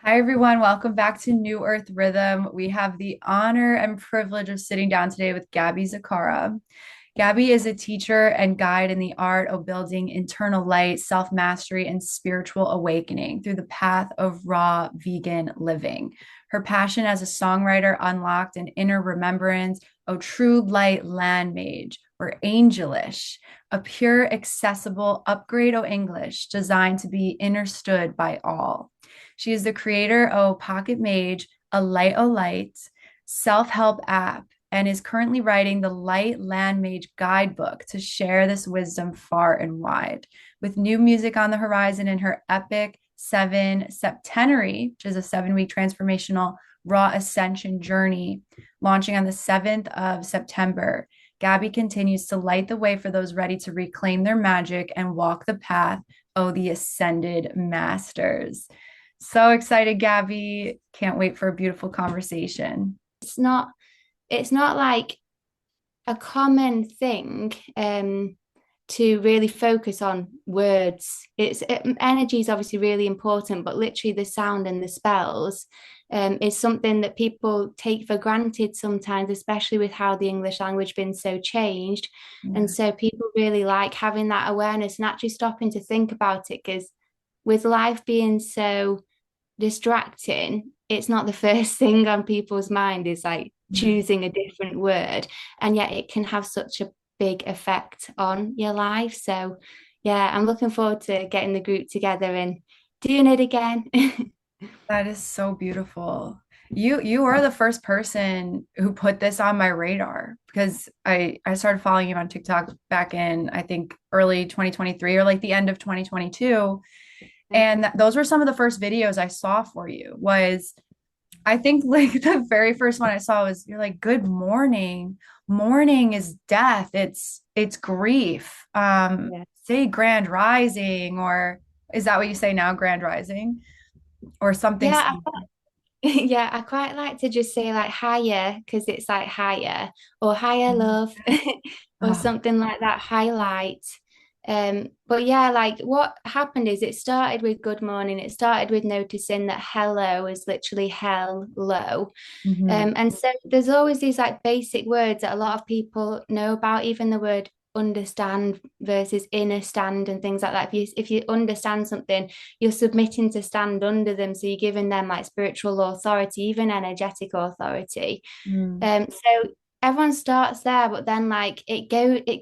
Hi, everyone. Welcome back to New Earth Rhythm. We have the honor and privilege of sitting down today with Gaby Zacara. Gaby is a teacher and guide in the art of building internal light, self mastery, and spiritual awakening through the path of raw vegan living. Her passion as a songwriter unlocked an inner remembrance, a true light landmage, or Angelish, a pure, accessible upgrade o English designed to be innerstood by all. She is the creator of Pocket Mage, a Light o Light self-help app, and is currently writing the Light Landmage guidebook to share this wisdom far and wide. With new music on the horizon in her epic seven septenary, which is a 7 week transformational raw ascension journey, launching on the 7th of September. Gaby continues to light the way for those ready to reclaim their magic and walk the path of the ascended masters. So excited, Gaby. Can't wait for a beautiful conversation. it's not it's not like a common thing to really focus on words. Energy is obviously really important, but literally the sound and the spells is something that people take for granted sometimes, especially with how the English language been so changed. And Yeah. so people really like having that awareness and actually stopping to think about it, because with life being so distracting, it's not the first thing on people's mind is like Yeah. choosing a different word. And yet it can have such a big effect on your life. So yeah, I'm looking forward to getting the group together and doing it again. That is so beautiful. You are the first person who put this on my radar because I started following you on TikTok back in I think early 2023 or like the end of 2022. And those were some of the first videos I saw for you was I think like the very first one I saw was you're like, good morning. Mourning is death. It's grief. Yeah. Say grand rising, or is that what you say now, grand rising? Or something Yeah, similar. yeah, I quite like to just say like higher because it's like higher or higher love or Oh, something like that, highlight. But yeah, like what happened is it started with good morning. It started with noticing that hello is literally hell low. mhm. And so there's always these like basic words that a lot of people know about, even the word understand versus inner stand and things like that. If you understand something, you're submitting to stand under them. So you're giving them like spiritual authority, even energetic authority. Mm. So everyone starts there, but then like it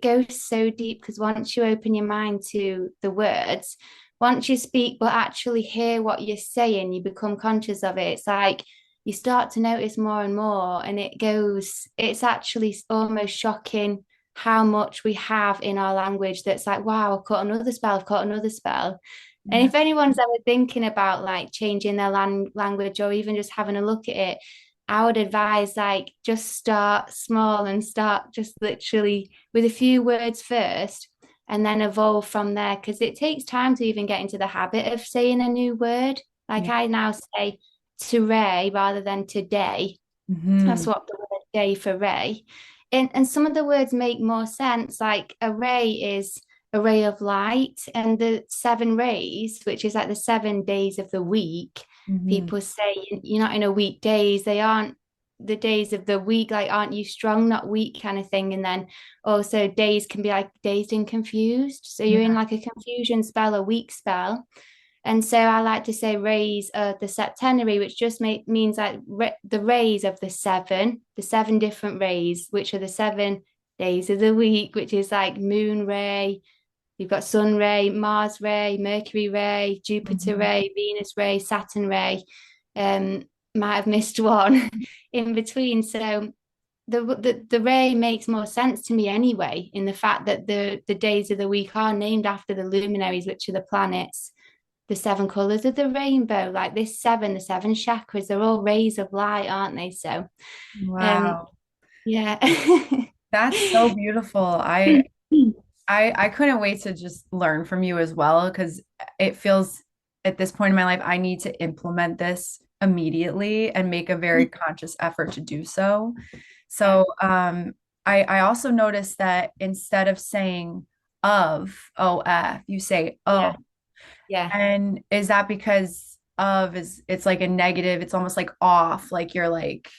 goes so deep, because once you open your mind to the words, once you speak but actually hear what you're saying, you become conscious of it. It's like you start to notice more and more, and it's actually almost shocking how much we have in our language that's like, wow, I've caught another spell, I've caught another spell. And Yeah. if anyone's ever thinking about like changing their language or even just having a look at it, I would advise like just start small and start just literally with a few words first and then evolve from there, because it takes time to even get into the habit of saying a new word. Like Yeah. I now say today rather than today. I Hmm. swapped the word day for ray. And some of the words make more sense. Like a ray is a ray of light, and the 7 rays, which is like the 7 days of the week. Hmm. People say you're not in a weekdays, they aren't the days of the week, like aren't you strong, not weak kind of thing. And then also days can be like dazed and confused. So you're in Yeah. like a confusion spell, a weak spell. And so I like to say rays of the septenary, which just means like the rays of the seven different rays, which are the 7 days of the week, which is like moon ray, you've got sun ray, Mars ray, Mercury ray, Jupiter Hmm. ray, Venus ray, Saturn ray. Um, might have missed one in between. So the ray makes more sense to me anyway, in the fact that the days of the week are named after the luminaries, which are the planets, the 7 colors of the rainbow, like this seven, the 7 chakras, they're all rays of light, aren't they? So, um, Wow. yeah. That's so beautiful. I couldn't wait to just learn from you as well because it feels at this point in my life I need to implement this immediately and make a very conscious effort to do so. Yeah, So I also noticed that instead of saying of, you say yeah, oh. yeah. And is that because of is it's like a negative, it's almost like off, like you're like,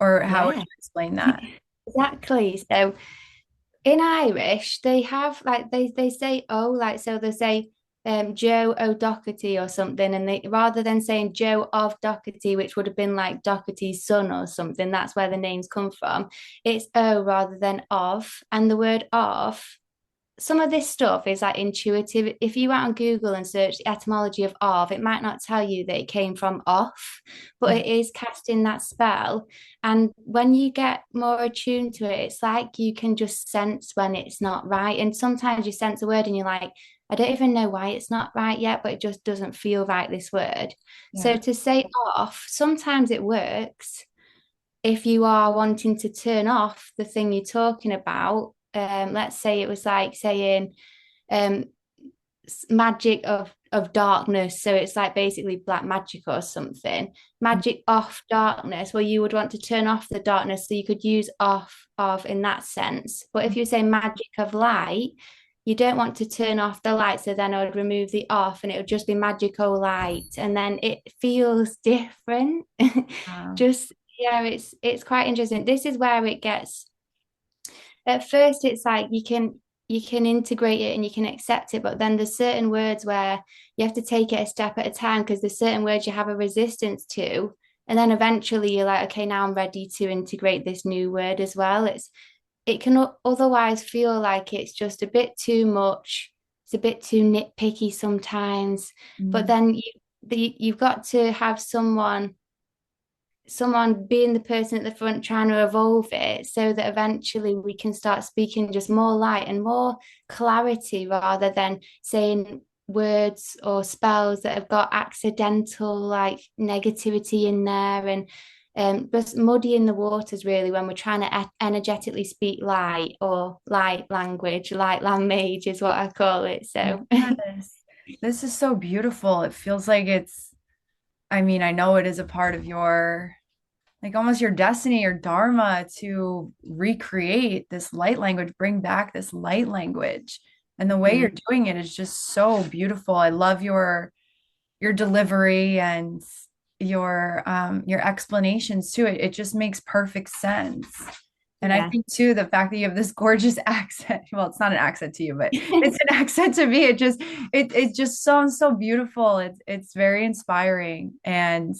or how would Yeah, you explain that? exactly. So in Irish, they have like they say oh, like so they say Joe O'Doherty or something, and they rather than saying Joe of Doherty, which would have been like Doherty's son or something, that's where the names come from. It's O rather than of, and the word of, some of this stuff is like intuitive. If you went on Google and search the etymology of, it might not tell you that it came from off, but it is casting that spell. And when you get more attuned to it, it's like you can just sense when it's not right. And sometimes you sense a word and you're like, I don't even know why it's not right yet, but it just doesn't feel right, this word. So Yeah. to say off, sometimes it works if you are wanting to turn off the thing you're talking about. Let's say it was like saying um, magic of darkness. So it's like basically black magic or something. Magic off darkness, where you would want to turn off the darkness. So you could use off of in that sense. But if you say magic of light, you don't want to turn off the light. So then I would remove the off and it would just be magical light. And then it feels different. Wow. Just yeah, it's quite interesting. This is where it gets, at first it's like you can integrate it and you can accept it, but then there's certain words where you have to take it a step at a time because there's certain words you have a resistance to, and then eventually you're like, okay, now I'm ready to integrate this new word as well. It can otherwise feel like it's just a bit too much, it's a bit too nitpicky sometimes, but Mm. then you've got to have someone being the person at the front trying to evolve it so that eventually we can start speaking just more light and more clarity rather than saying words or spells that have got accidental like negativity in there, and just muddying the waters really when we're trying to energetically speak light, or light language. Light language is what I call it. So Yes. This is so beautiful. It feels like it's, I mean, I know it is a part of your, like almost your destiny or dharma to recreate this light language, bring back this light language. And the way you're Mhm. doing it is just so beautiful. I love your delivery and your explanations too. It just makes perfect sense. And I Yeah. think too, the fact that you have this gorgeous accent, well, it's not an accent to you, but it's an accent to me. It just sounds so beautiful. It's very inspiring, and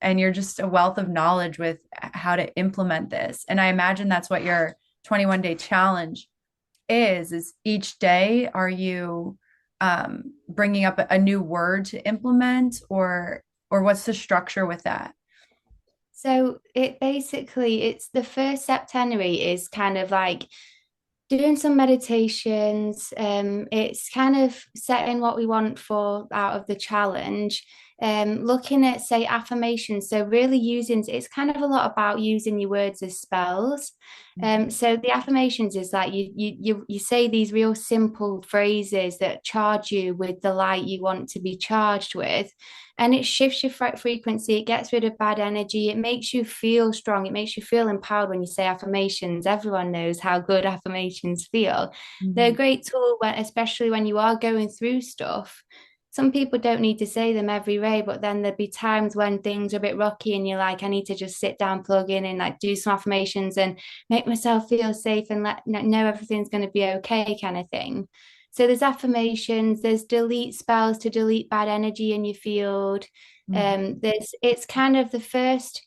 you're just a wealth of knowledge with how to implement this. And I imagine that's what your 21-day challenge is each day are you bringing up a new word to implement, or what's the structure with that? So it basically, it's the first septenary is kind of like doing some meditations. It's kind of setting what we want for out of the challenge. Looking at, say, affirmations. So really using, it's kind of a lot about using your words as spells. So the affirmations is like you say these real simple phrases that charge you with the light you want to be charged with, and it shifts your frequency. It gets rid of bad energy. It makes you feel strong. It makes you feel empowered when you say affirmations. Everyone knows how good affirmations feel. They're a Mhm. great tool when, especially when you are going through stuff. Some people don't need to say them every day, but then there'd be times when things are a bit rocky and you're like, I need to just sit down, plug in, and like do some affirmations and make myself feel safe and let know everything's going to be okay, kind of thing. So there's affirmations, there's delete spells to delete bad energy in your field. Mhm. There's it's kind of the first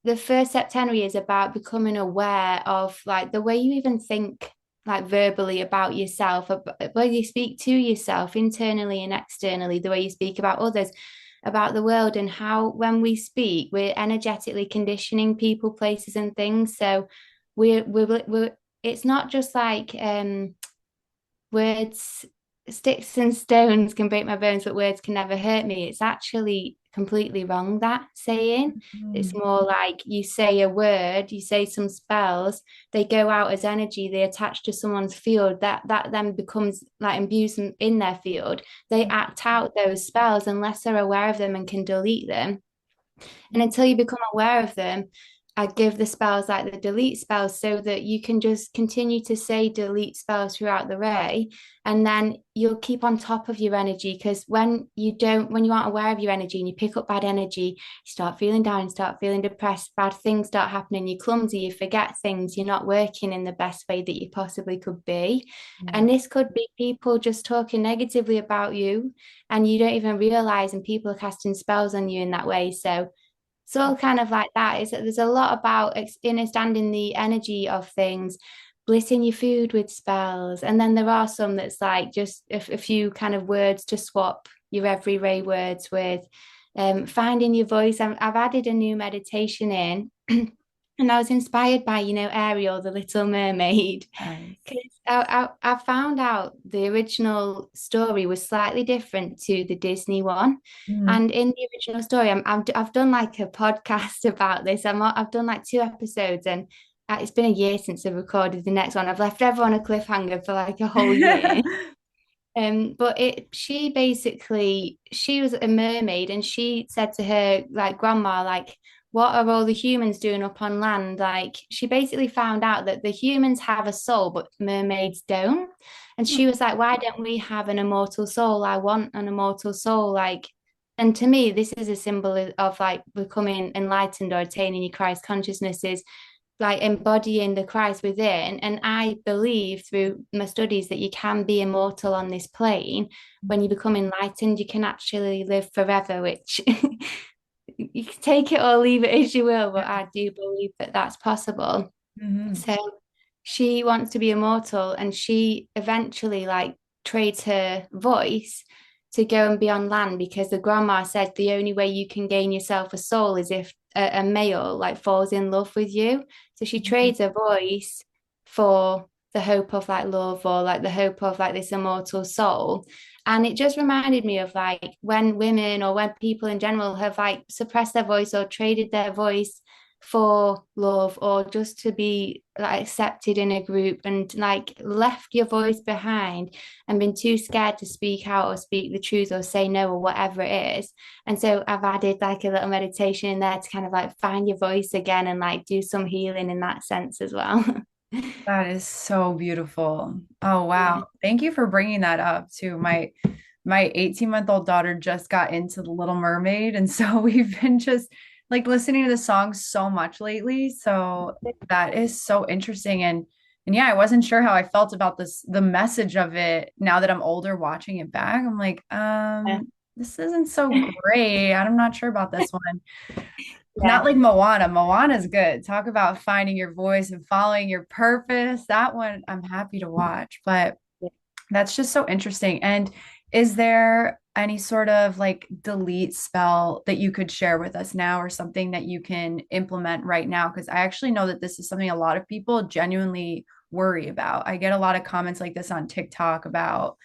septenary is about becoming aware of like the way you even think like verbally about yourself, where you speak to yourself internally and externally, the way you speak about others, about the world, and how when we speak, we're energetically conditioning people, places, and things. So we're it's not just like words, sticks and stones can break my bones, but words can never hurt me. It's actually completely wrong, that saying. It's Mhm. more like you say a word, you say some spells, they go out as energy, they attach to someone's field, that then becomes like imbues them in their field. They act out those spells unless they're aware of them and can delete them. And until you become aware of them, I give the spells like the delete spells so that you can just continue to say delete spells throughout the day. And then you'll keep on top of your energy because when you aren't aware of your energy and you pick up bad energy, you start feeling down, you start feeling depressed, bad things start happening, you're clumsy, you forget things, you're not working in the best way that you possibly could be. Yeah. And this could be people just talking negatively about you and you don't even realize, and people are casting spells on you in that way. So, it's all kind of like that. Is that there's a lot about understanding the energy of things, blessing your food with spells, and then there are some that's like just a few kind of words to swap your everyday words with. Finding your voice. I've added a new meditation in, and I was inspired by Ariel, the Little Mermaid. Nice. Because I found out the original story was slightly different to the Disney one. Mhm. And in the original story, I've done like a podcast about this. I've done like 2 episodes, and it's been a year since I recorded the next one. I've left everyone a cliffhanger for like a whole year. But she was a mermaid and she said to her like grandma, like, what are all the humans doing up on land? Like she basically found out that the humans have a soul, but mermaids don't. And she was like, why don't we have an immortal soul? I want an immortal soul. Like, and to me, this is a symbol of like becoming enlightened or attaining your Christ consciousness is like embodying the Christ within. And I believe through my studies that you can be immortal on this plane. When you become enlightened, you can actually live forever, which you can take it or leave it as you will, but I do believe that that's possible. Mhm. So she wants to be immortal and she eventually like trades her voice to go and be on land because the grandma said the only way you can gain yourself a soul is if a male like falls in love with you. So she trades her voice for the hope of like love or like the hope of like this immortal soul. And it just reminded me of like when women or when people in general have like suppressed their voice or traded their voice for love or just to be like accepted in a group and like left your voice behind and been too scared to speak out or speak the truth or say no or whatever it is. And so I've added like a little meditation in there to kind of like find your voice again and like do some healing in that sense as well. That is so beautiful. Oh wow. Yeah. Thank you for bringing that up too. My 18-month-old daughter just got into The Little Mermaid and so we've been just like listening to the song so much lately. So that is so interesting and yeah, I wasn't sure how I felt about the message of it now that I'm older watching it back. I'm like, this isn't so great. I'm not sure about this one. Yeah. Not like Moana. Moana's good. Talk about finding your voice and following your purpose. That one I'm happy to watch, but that's just so interesting. And is there any sort of like delete spell that you could share with us now or something that you can implement right now? Because I actually know that this is something a lot of people genuinely worry about. I get a lot of comments like this on TikTok about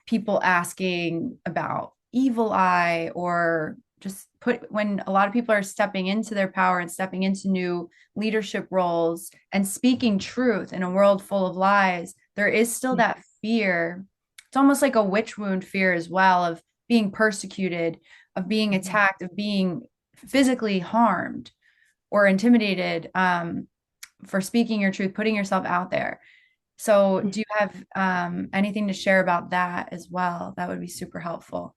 people asking about evil eye or just put when a lot of people are stepping into their power and stepping into new leadership roles and speaking truth in a world full of lies, there is still that fear. It's almost like a witch wound fear as well of being persecuted, of being attacked, of being physically harmed or intimidated for speaking your truth, putting yourself out there. So, do you have anything to share about that as well? That would be super helpful.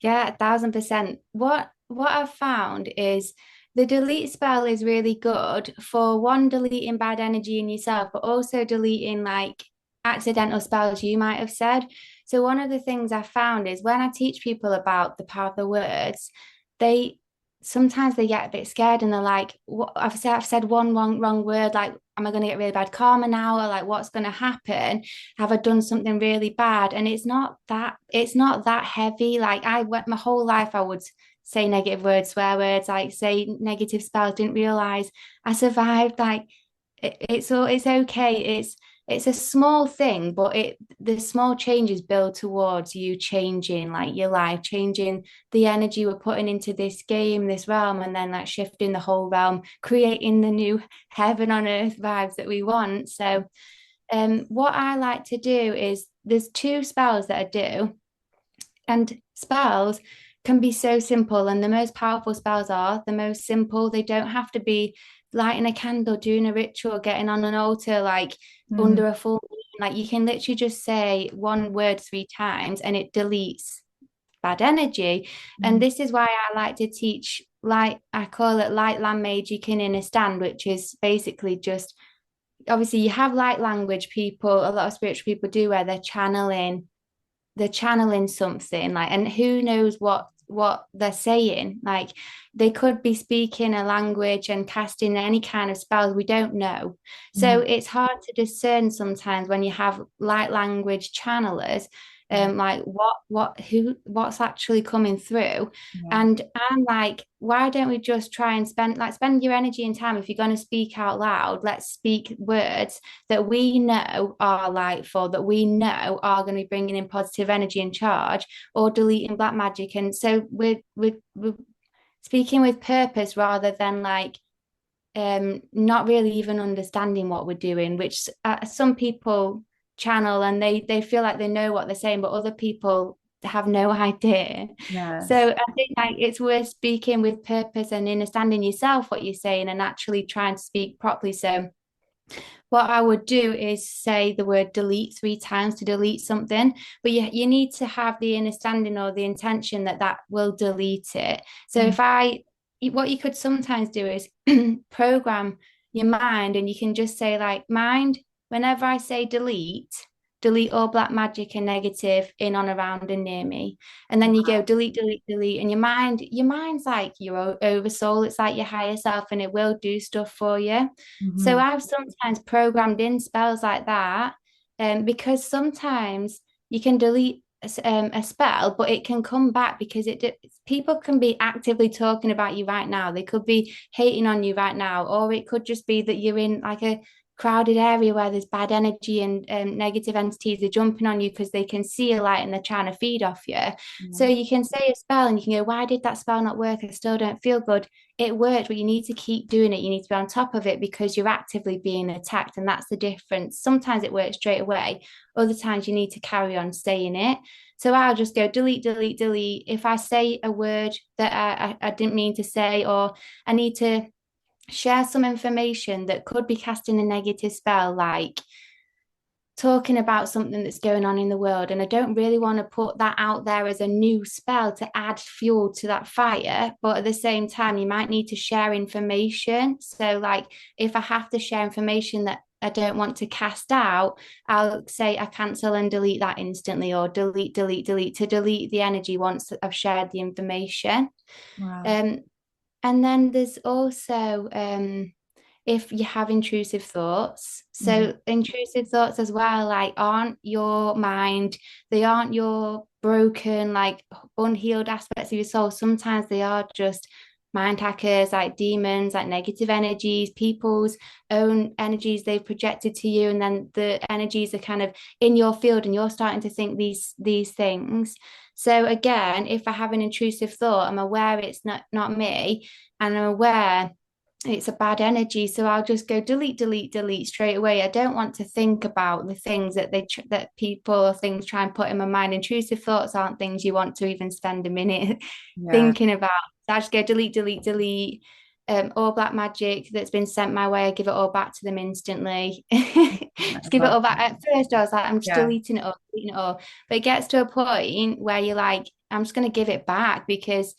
Yeah, 1,000%. What I've found is the delete spell is really good for one, deleting bad energy in yourself, but also deleting like accidental spells you might have said. So one of the things I found is when I teach people about the power of the words, they sometimes they get a bit scared and they're like, what I've said one wrong word, like, am I going to get really bad karma now? Or like, what's going to happen? Have I done something really bad? And it's not that heavy. Like I went my whole life, I would say negative words, swear words, like say negative spells, didn't realize I survived. Like it's okay. It's a small thing, but the small changes build towards you changing like your life, changing the energy we're putting into this game, this realm, and then like shifting the whole realm, creating the new heaven on earth vibes that we want. So what I like to do is there's 2 spells that I do, and spells can be so simple. And the most powerful spells are the most simple. They don't have to be lighting a candle, doing a ritual, getting on an altar, like Mhm. under a full moon. Like you can literally just say one word 3 times and it deletes bad energy. And Mhm. this is why I like to teach light, I call it light landmage, you can understand, which is basically just obviously you have light language people, a lot of spiritual people do where they're channeling something like, and who knows what they're saying, like they could be speaking a language and casting any kind of spells we don't know. So Mhm. it's hard to discern sometimes when you have light language channelers, Right. like what's actually coming through. Yeah. And I'm like, why don't we just try and spend your energy and time? If you're going to speak out loud, let's speak words that we know are lightful, that we know are going to be bringing in positive energy and charge, or deleting black magic. And so we're speaking with purpose rather than like not really even understanding what we're doing, which some people channel and they feel like they know what they're saying, but other people have no idea. So Yes. I think like it's worth speaking with purpose and understanding yourself what you're saying and actually trying to speak properly. So what I would do is say the word delete 3 times to delete something, but you need to have the understanding or the intention that that will delete it. So Mhm. what you could sometimes do is program your mind and you can just say like, mind, whenever I say delete all black magic and negative in, on, around and near me. And then you go delete, delete, delete. And your mind's like your oversoul. It's like your higher self and it will do stuff for you. So Mhm. I've sometimes programmed in spells like that, because sometimes you can delete a spell, but it can come back because people can be actively talking about you right now. They could be hating on you right now, or it could just be that you're in like a crowded area where there's bad energy and negative entities are jumping on you because they can see a light and they're trying to feed off you. So Yeah. you can say a spell and you can go, why did that spell not work? I still don't feel good. It worked, but you need to keep doing it. You need to be on top of it because you're actively being attacked. And that's the difference. Sometimes it works straight away. Other times you need to carry on saying it. So I'll just go delete, delete, delete. If I say a word that I didn't mean to say, or I need to share some information that could be casting a negative spell, like talking about something that's going on in the world. And I don't really want to put that out there as a new spell to add fuel to that fire. But at the same time, you might need to share information. So, like, if I have to share information that I don't want to cast out, I'll say I cancel and delete that instantly, or delete, delete, delete to delete the energy once I've shared the information. Wow. Um, and then there's also if you have intrusive thoughts. Mhm. So intrusive thoughts as well, like aren't your mind, they aren't your broken, like unhealed aspects of your soul. Sometimes they are just mind hackers, like demons, like negative energies, people's own energies they've projected to you, and then the energies are kind of in your field, and you're starting to think these things. So again, if I have an intrusive thought, I'm aware it's not me, and I'm aware it's a bad energy, so I'll just go delete, delete, delete straight away. I don't want to think about the things that that people or things try and put in my mind. Intrusive thoughts aren't things you want to even spend a minute Yeah. thinking about. So I just go delete, delete, delete. All black magic that's been sent my way, I give it all back to them instantly. I Just give it love all back. that. At first, I was like, I'm just Yeah. deleting it all. But it gets to a point where you're like, I'm just going to give it back because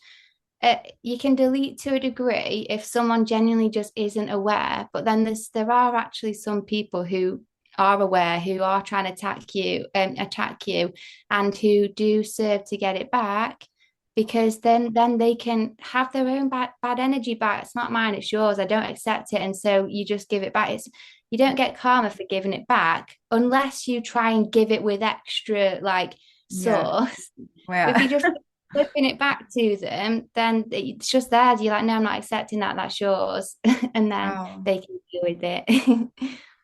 you can delete to a degree if someone genuinely just isn't aware. But then there are actually some people who are aware, who are trying to attack you, and who do serve to get it back. Because then they can have their own bad energy back. It's not mine, it's yours. I don't accept it. And so you just give it back. You don't get karma for giving it back unless you try and give it with extra like Yeah. sauce. If Yeah. you just flipping it back to them, then it's just theirs. You're like, no, I'm not accepting that. That's yours. And then Wow. they can deal with it.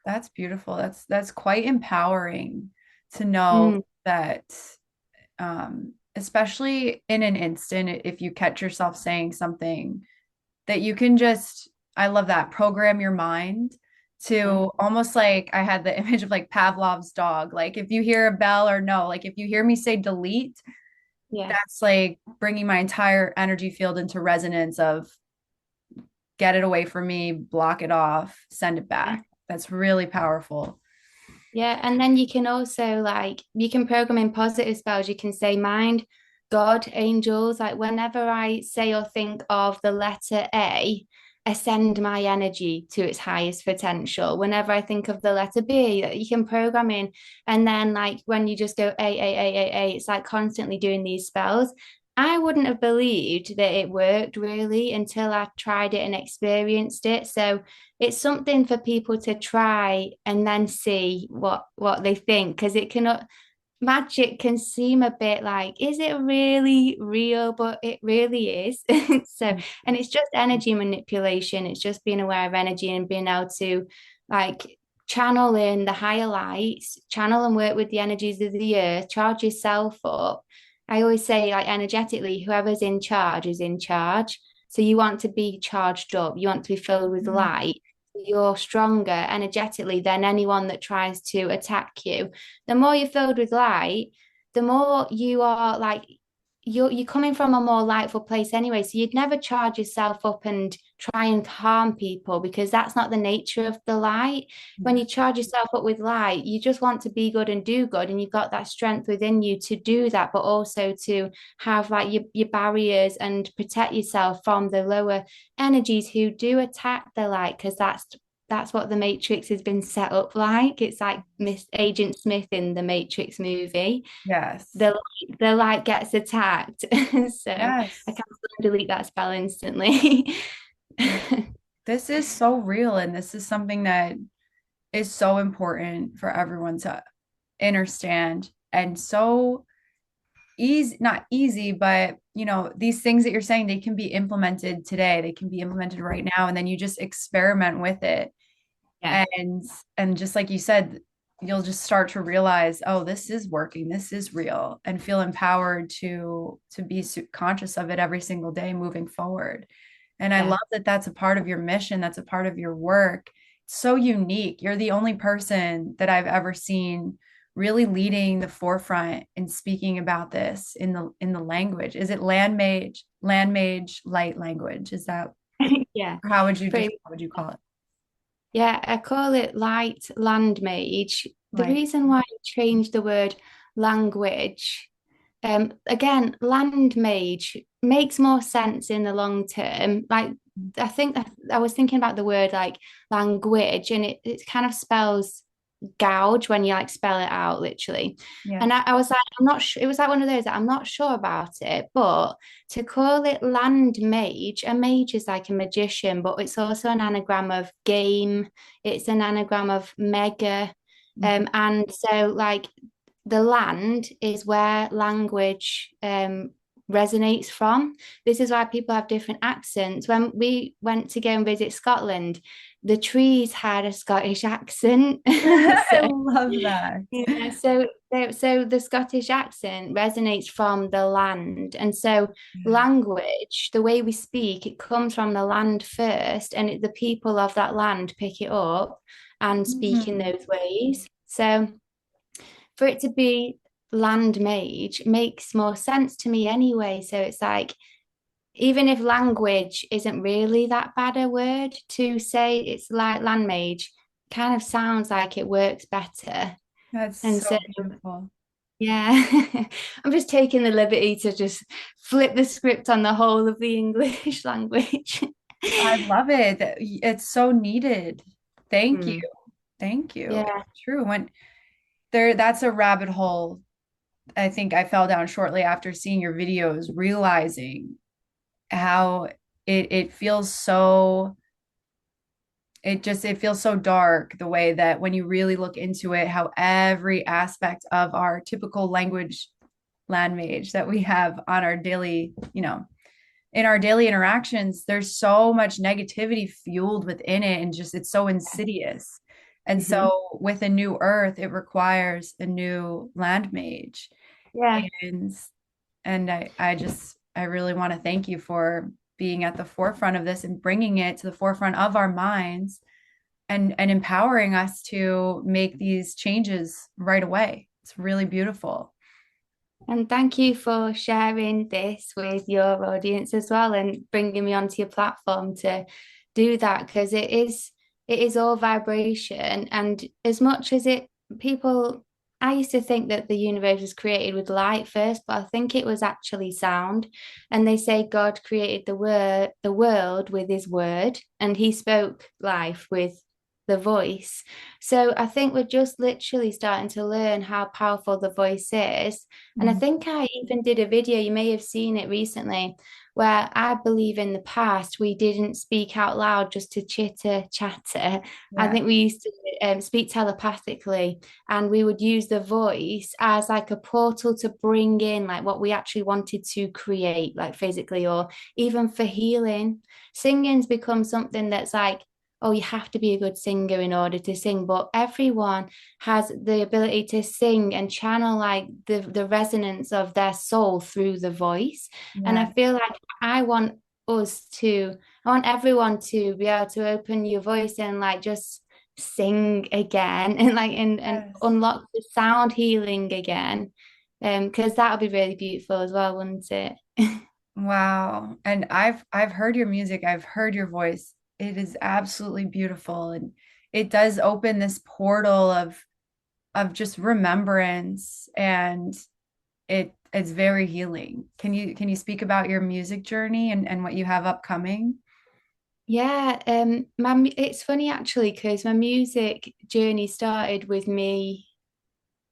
That's beautiful. That's quite empowering to know Mm, that, especially in an instant, if you catch yourself saying something that you can just, I love that, program your mind mm, to almost like I had the image of like Pavlov's dog. Like if you hear a bell or no, like if you hear me say delete, Yeah. that's like bringing my entire energy field into resonance of get it away from me, block it off, send it Yeah. back. That's really powerful. Yeah, and then you can also like you can program in positive spells. You can say mind, God, angels. Like whenever I say or think of the letter A, ascend my energy to its highest potential. Whenever I think of the letter B, you can program in, and then like when you just go A, it's like constantly doing these spells. I wouldn't have believed that it worked really until I tried it and experienced it. So it's something for people to try and then see what they think because it cannot magic can seem a bit like is it really real, but it really is. So and it's just energy manipulation, it's just being aware of energy and being able to like channel in the higher lights, channel and work with the energies of the earth, charge yourself up. I always say like energetically whoever's in charge is in charge, so you want to be charged up, you want to be filled with Mhm. light, you're stronger energetically than anyone that tries to attack you. The more you're filled with light, the more you are like you're coming from a more lightful place anyway. So you'd never charge yourself up and try and harm people because that's not the nature of the light. When Yeah. you charge yourself up with light, you just want to be good and do good, and you've got that strength within you to do that, but also to have like your barriers and protect yourself from the lower energies who do attack the light because that's what the Matrix has been set up like. It's like Miss Agent Smith in the Matrix movie. Yes. The light gets attacked. So I Yes. can't delete that spell instantly. Yeah. This is so real, and this is something that is so important for everyone to understand and so easy, not easy, but these things that you're saying, they can be implemented today. They can be implemented right now, and then you just experiment with it. Yeah. And just like you said, you'll just start to realize, oh, this is working, this is real, and feel empowered to be conscious of it every single day moving forward. And I Yeah. love that that's a part of your mission, that's a part of your work. It's so unique. You're the only person that I've ever seen really leading the forefront and speaking about this in the language. Is it landmage light language? Is that, Yeah. or Pretty, how would you call it? yeah, I call it Light Landmage. The Like, reason why I changed the word language, again, land mage makes more sense in the long term. Like, I think I was thinking about the word like language, and it kind of spells gouge when you like spell it out literally. yeah. And I was like, I'm not sure. It was like one of those that I'm not sure about it, but to call it land mage, a mage is like a magician, but it's also an anagram of game. It's an anagram of mega. Mhm. And so like the land is where language resonates from. This is why people have different accents. When we went to go and visit Scotland, the trees had a Scottish accent. I So love that. yeah, so the Scottish accent resonates from the land. And so Yeah. language, the way we speak, it comes from the land first, and the people of that land pick it up and speak in Mhm. those ways. So for it to be land mage makes more sense to me anyway. So it's like, even if language isn't really that bad a word to say, it's like land mage, kind of sounds like it works better. That's And so, so beautiful. yeah, I'm just taking the liberty to just flip the script on the whole of the English language. I love it. It's so needed. Thank you. Hmm. Thank you. Yeah. It's true. When there, that's a rabbit hole. I think I fell down shortly after seeing your videos, realizing how it feels so it feels so dark the way that when you really look into it, how every aspect of our typical language land mage that we have on our daily, in our daily interactions, there's so much negativity fueled within it, and just it's so insidious. And Hmm. so with a new earth, it requires a new land mage. Yeah. And I really want to thank you for being at the forefront of this and bringing it to the forefront of our minds and empowering us to make these changes right away. It's really beautiful. And thank you for sharing this with your audience as well and bringing me onto your platform to do that because it is all vibration. And as much as it people I used to think that the universe was created with light first, but I think it was actually sound. And they say God created the world with his word, and he spoke life with the voice. So I think we're just literally starting to learn how powerful the voice is. And I Mhm. think I even did a video, you may have seen it recently, where I believe in the past we didn't speak out loud just to chitter chatter. I Yeah. think we used to speak telepathically, and we would use the voice as like a portal to bring in like what we actually wanted to create, like physically or even for healing. Singing's become something that's like, oh, you have to be a good singer in order to sing, but everyone has the ability to sing and channel like the resonance of their soul through the voice. And I Yeah. feel like I want I want everyone to be able to open your voice and like just sing again and like and Yes. unlock the sound healing again. Because that would be really beautiful as well, wouldn't it? Wow. And I've heard your music, I've heard your voice. It is absolutely beautiful and it does open this portal of just remembrance and it's very healing. Can you speak about your music journey and what you have upcoming? Yeah, it's funny actually because my music journey started with me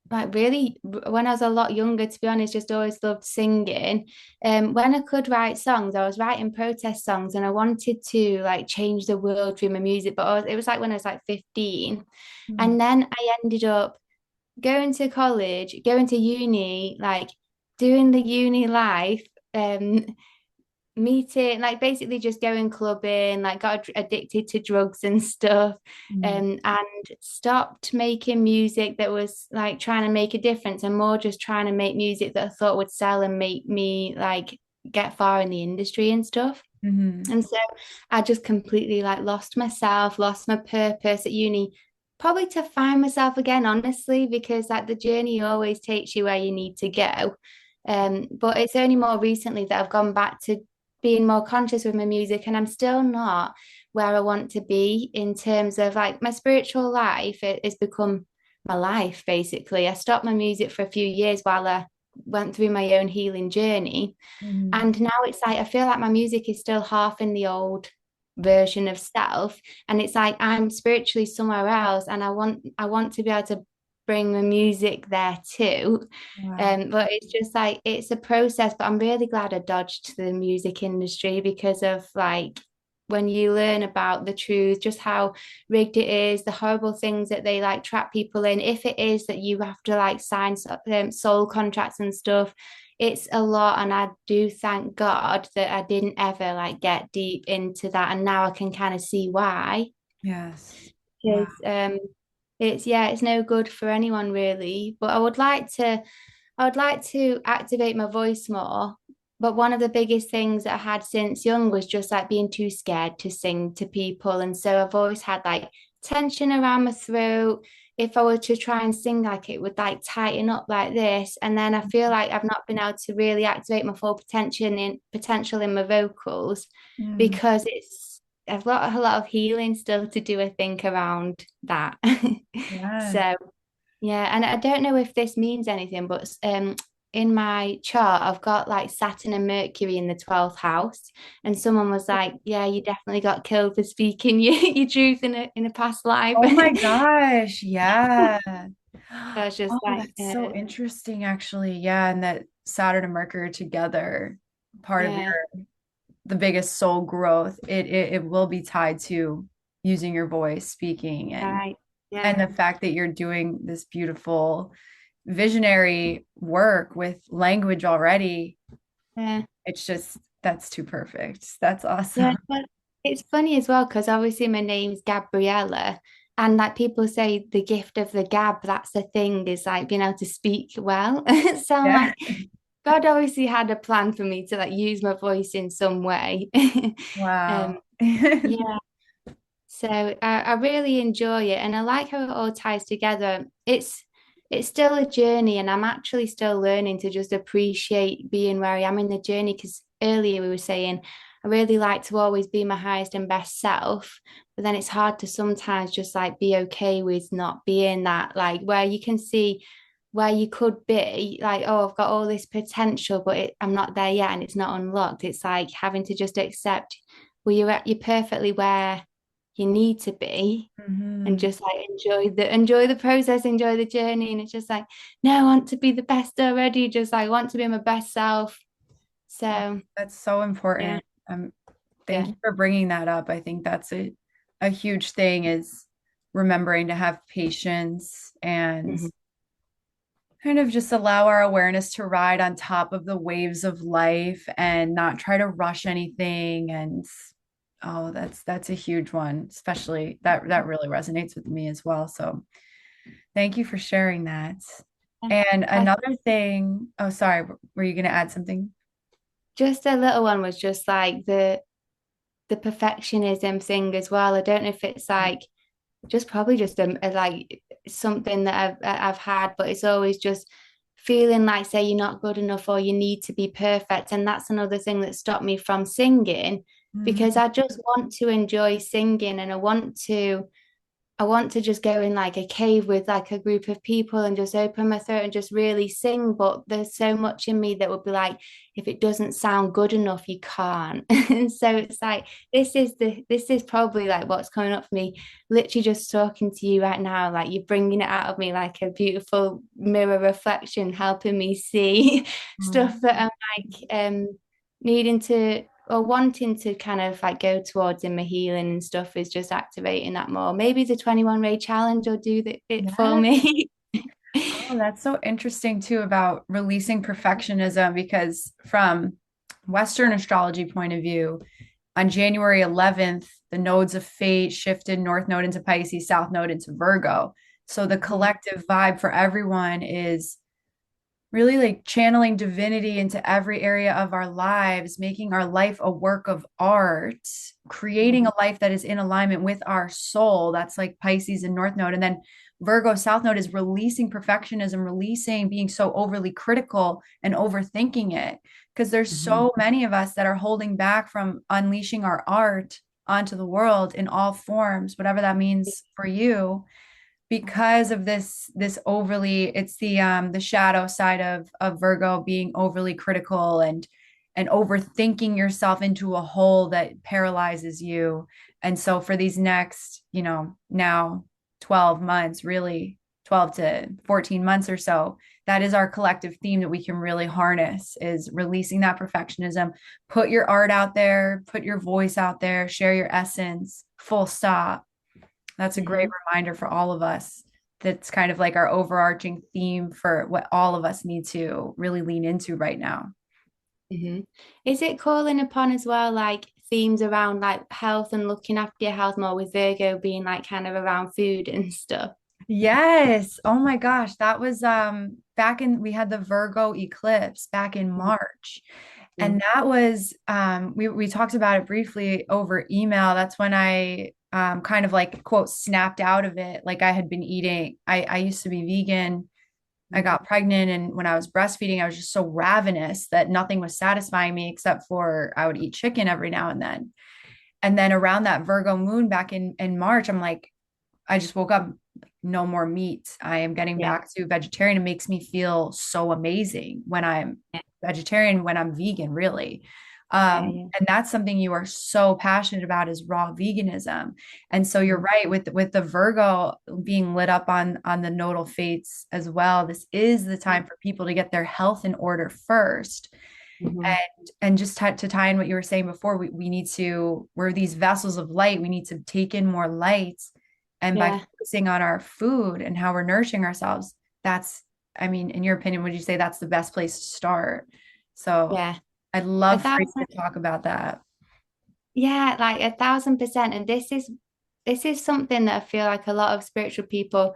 like really when I was a lot younger, to be honest, just always loved singing. When I could write songs, I was writing protest songs and I wanted to like change the world through my music, but it was like when I was like 15. Mhm. And then I ended up going to college, going to uni, like doing the uni life. Um, Meeting like basically just going clubbing, like got addicted to drugs and stuff, Mhm. and stopped making music that was like trying to make a difference and more just trying to make music that I thought would sell and make me like get far in the industry and stuff. Mhm. And so I just completely like lost myself, lost my purpose at uni, probably to find myself again, honestly, because like the journey always takes you where you need to go. But it's only more recently that I've gone back to being more conscious with my music, and I'm still not where I want to be in terms of like my spiritual life. It's become my life basically. I stopped my music for a few years while I went through my own healing journey. Mhm. And now it's like I feel like my music is still half in the old version of self. And it's like I'm spiritually somewhere else and I want to be able to bring the music there too. Wow. But it's just like it's a process, but I'm really glad I dodged the music industry because of like when you learn about the truth, just how rigged it is, the horrible things that they like trap people in. If it is that you have to like sign soul contracts and stuff, it's a lot. And I do thank God that I didn't ever like get deep into that. And now I can kind of see why. Yes. Wow. Because it's yeah, it's no good for anyone really. But I would like to activate my voice more. But one of the biggest things that I had since young was just like being too scared to sing to people. And so I've always had like tension around my throat. If I were to try and sing like it would like tighten up like this. And then I feel like I've not been able to really activate my full potential in my vocals Mm. because I've got a lot of healing still to do, I think, around that. Yes. So yeah, and I don't know if this means anything, but in my chart, I've got like Saturn and Mercury in the 12th house, and someone was like, "Yeah, you definitely got killed for speaking your truth in a past life." Oh my gosh. Yeah. I was just Oh, like, that's so interesting, actually. Yeah, and that Saturn and Mercury are together, part of yeah, your the biggest soul growth. It will be tied to using your voice, speaking, right, and yeah, the fact that you're doing this beautiful visionary work with language already. yeah, It's just that's too perfect. That's yeah. awesome. But it's funny as well because obviously my name's Gabriella, and like people say, the gift of the gab, that's the thing, is like being able to speak well. So I'm Yeah. like, God obviously had a plan for me to like use my voice in some way. Um, Wow. yeah, so I really enjoy it and I like how it all ties together. it's still a journey, and I'm actually still learning to just appreciate being where I am in the journey. Because earlier we were saying I really like to always be my highest and best self, but then it's hard to sometimes just like be okay with not being that, like where you can see where you could be, like, oh, I've got all this potential, but I'm not there yet and it's not unlocked. It's like having to just accept, well, you're perfectly where you need to be, and Mhm. just like enjoy the process, enjoy the journey. And it's just like, no, I want to be the best already, just like want to be my best self. So That's so yeah, important. Thank yeah. you for bringing that up. I think that's a huge thing is remembering to have patience and Hmm. kind of just allow our awareness to ride on top of the waves of life and not try to rush anything. And oh, that's a huge one, especially that really resonates with me as well. So thank you for sharing that. And I another thing, oh, sorry, were you going to add something? just a little one was just like the perfectionism thing as well. I don't know if it's like just probably just like something that I've had, but it's always just feeling like, say, you're not good enough or you need to be perfect. And that's another thing that stopped me from singing, because Mhm. I just want to enjoy singing, and I want to just go in like a cave with like a group of people and just open my throat and just really sing. But there's so much in me that would be like, if it doesn't sound good enough, you can't. And so it's like, this is probably like what's coming up for me, literally just talking to you right now. Like you're bringing it out of me like a beautiful mirror reflection, helping me see Oh, stuff that I'm like needing to or wanting to kind of like go towards in my healing and stuff, is just activating that more. Maybe the 21 Ray challenge will do it for yeah. me. Oh, that's so interesting too about releasing perfectionism because from Western astrology point of view, on January 11th, the nodes of fate shifted North Node into Pisces, South Node into Virgo. So the collective vibe for everyone is really like channeling divinity into every area of our lives, making our life a work of art, creating a life that is in alignment with our soul. That's like Pisces and North Node. And then Virgo South Node is releasing perfectionism, releasing being so overly critical and overthinking it. Because there's Mhm. so many of us that are holding back from unleashing our art onto the world in all forms, whatever that means for you because of this overly it's the shadow side of Virgo being overly critical and overthinking yourself into a hole that paralyzes you. And so for these next, now 12 months, really 12 to 14 months or so, that is our collective theme that we can really harness is releasing that perfectionism. Put your art out there, put your voice out there, share your essence, full stop. That's a great Mhm. reminder for all of us. That's kind of like our overarching theme for what all of us need to really lean into right now. Mhm. Is it calling upon as well like themes around like health and looking after your health more, with Virgo being like kind of around food and stuff? Yes. Oh my gosh. That was back in we had the Virgo eclipse back in March. And that was we talked about it briefly over email. That's when I kind of like quote snapped out of it. Like I had been eating, I used to be vegan. I Mhm. got pregnant, and when I was breastfeeding, I was just so ravenous that nothing was satisfying me except for I would eat chicken every now and then. And then around that Virgo moon back in March, I'm like, I just woke up, no more meat. I am getting Yeah, back to vegetarian. It makes me feel so amazing when I'm yeah, vegetarian, when I'm vegan, really. yeah, yeah. And that's something you are so passionate about is raw veganism. And so you're right with the Virgo being lit up on the nodal fates as well. This is the time for people to get their health in order first Mhm. and just to tie in what you were saying before, we need to, we're these vessels of light. We need to take in more light. And by Yeah, focusing on our food and how we're nourishing ourselves, that's, I mean, in your opinion, would you say that's the best place to start? So yeah. I'd A love for you thousand, to talk about that. yeah, like 1,000%. And this is something that I feel like a lot of spiritual people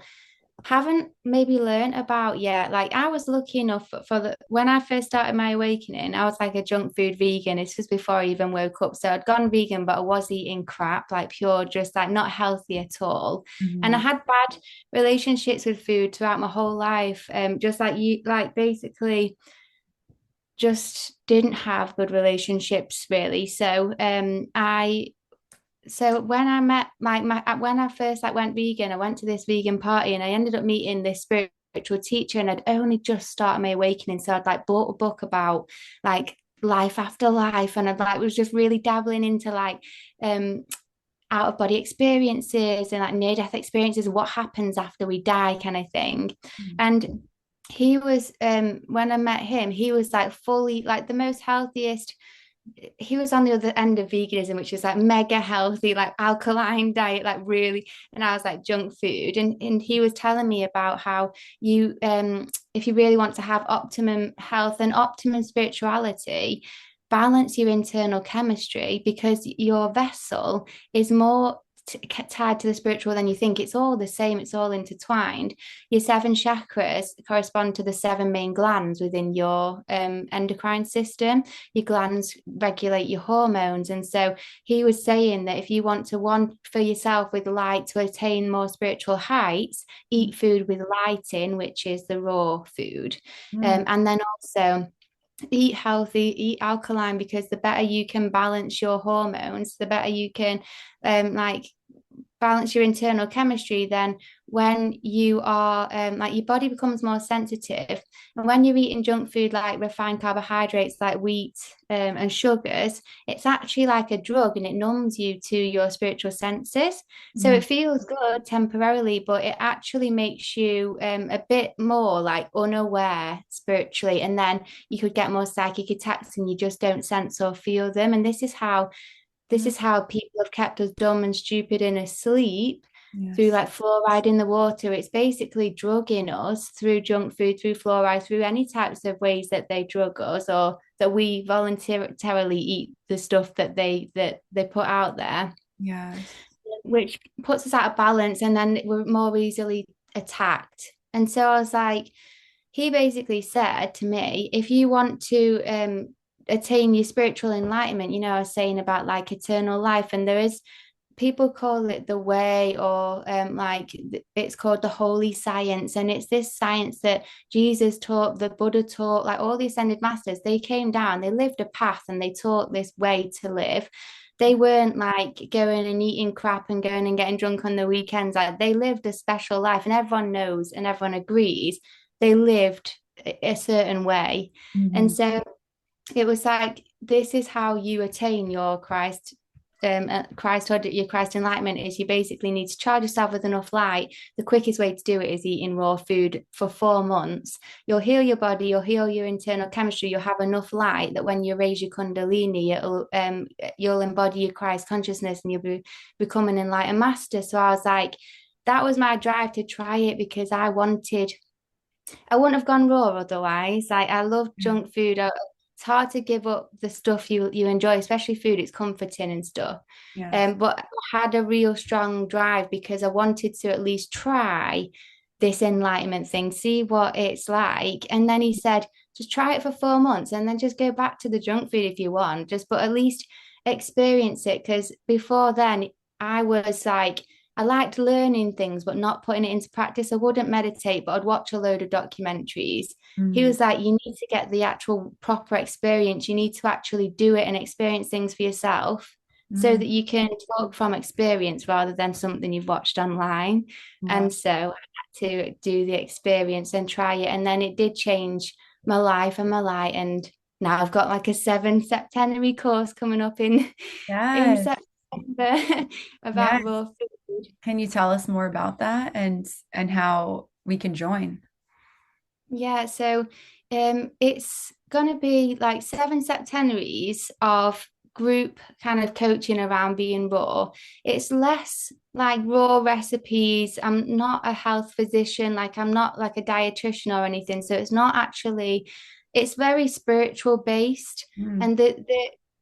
haven't maybe learned about yet. Like I was lucky enough for the when I first started my awakening, I was like a junk food vegan. It's just before I even woke up. So I'd gone vegan, but I was eating crap, like pure, just like not healthy at all. And I Mhm. had bad relationships with food throughout my whole life. Just like you, like basically just didn't have good relationships really. So when I met my when I first like went vegan, I went to this vegan party and I ended up meeting this spiritual teacher, and I'd only just started my awakening. So I'd like bought a book about like life after life, and I'd like was just really dabbling into like um out of body experiences and like near death experiences, what happens after we die kind of thing. And he was when I met him, he was like fully like the most healthiest. He was on the other end of veganism, which is like mega healthy, like alkaline diet, like really. And I was like junk food. And he was telling me about how you if you really want to have optimum health and optimum spirituality, balance your internal chemistry because your vessel is more tied to the spiritual than you think. It's all the same, it's all intertwined. Your seven chakras correspond to the seven main glands within your endocrine system. Your glands regulate your hormones. And so he was saying that if you want to one for yourself with light to attain more spiritual heights, eat food with light in, which is the raw food. Mhm. And then also eat healthy, eat alkaline, because the better you can balance your hormones, the better you can like balance your internal chemistry, then when you are like your body becomes more sensitive. And when you're eating junk food like refined carbohydrates like wheat and sugars, it's actually like a drug and it numbs you to your spiritual senses. So Mhm. it feels good temporarily, but it actually makes you a bit more like unaware spiritually, and then you could get more psychic attacks and you just don't sense or feel them. And this Mhm. is how people have kept us dumb and stupid and asleep through Yes. like fluoride in the water. It's basically drugging us through junk food, through fluoride, through any types of ways that they drug us or that we voluntarily eat the stuff that they put out there, Yes. which puts us out of balance and then we're more easily attacked. And so I was like, he basically said to me, if you want to attain your spiritual enlightenment, you know, I was saying about like eternal life, and there is people call it the way or like it's called the holy science, and it's this science that Jesus taught, the Buddha taught, like all the ascended masters, they came down, they lived a path and they taught this way to live. They weren't like going and eating crap and going and getting drunk on the weekends. Like they lived a special life, and everyone knows and everyone agrees they lived a certain way. And Mhm. so it was like this is how you attain your Christhood, your Christ enlightenment is you basically need to charge yourself with enough light. The quickest way to do it is eating raw food for 4 months. You'll heal your body, you'll heal your internal chemistry, you'll have enough light that when you raise your kundalini, you'll embody your Christ consciousness and become an enlightened master. So I was like, that was my drive to try it because I wouldn't have gone raw otherwise. Like I love Yeah. junk food. It's hard to give up the stuff you enjoy, especially food. It's comforting and stuff. Yes. But I had a real strong drive because I wanted to at least try this enlightenment thing, see what it's like. And then he said, just try it for 4 months and then just go back to the junk food if you want. Just but at least experience it. Because before then, I was like I liked learning things, but not putting it into practice. I wouldn't meditate, but I'd watch a load of documentaries. He Mhm. was like, you need to get the actual proper experience. You need to actually do it and experience things for yourself so Mhm. that you can talk from experience rather than something you've watched online. Wow. And so I had to do the experience and try it. And then it did change my life and my life. And now I've got like a 7 septenary course coming up in Yes. September about Yes. raw food. Can you tell us more about that and how we can join? Yeah, so it's gonna be like 7 septenaries of group kind of coaching around being raw. It's less like raw recipes. I'm not a health physician, like I'm not like a dietitian or anything. So it's not actually, it's very spiritual based. Mm. And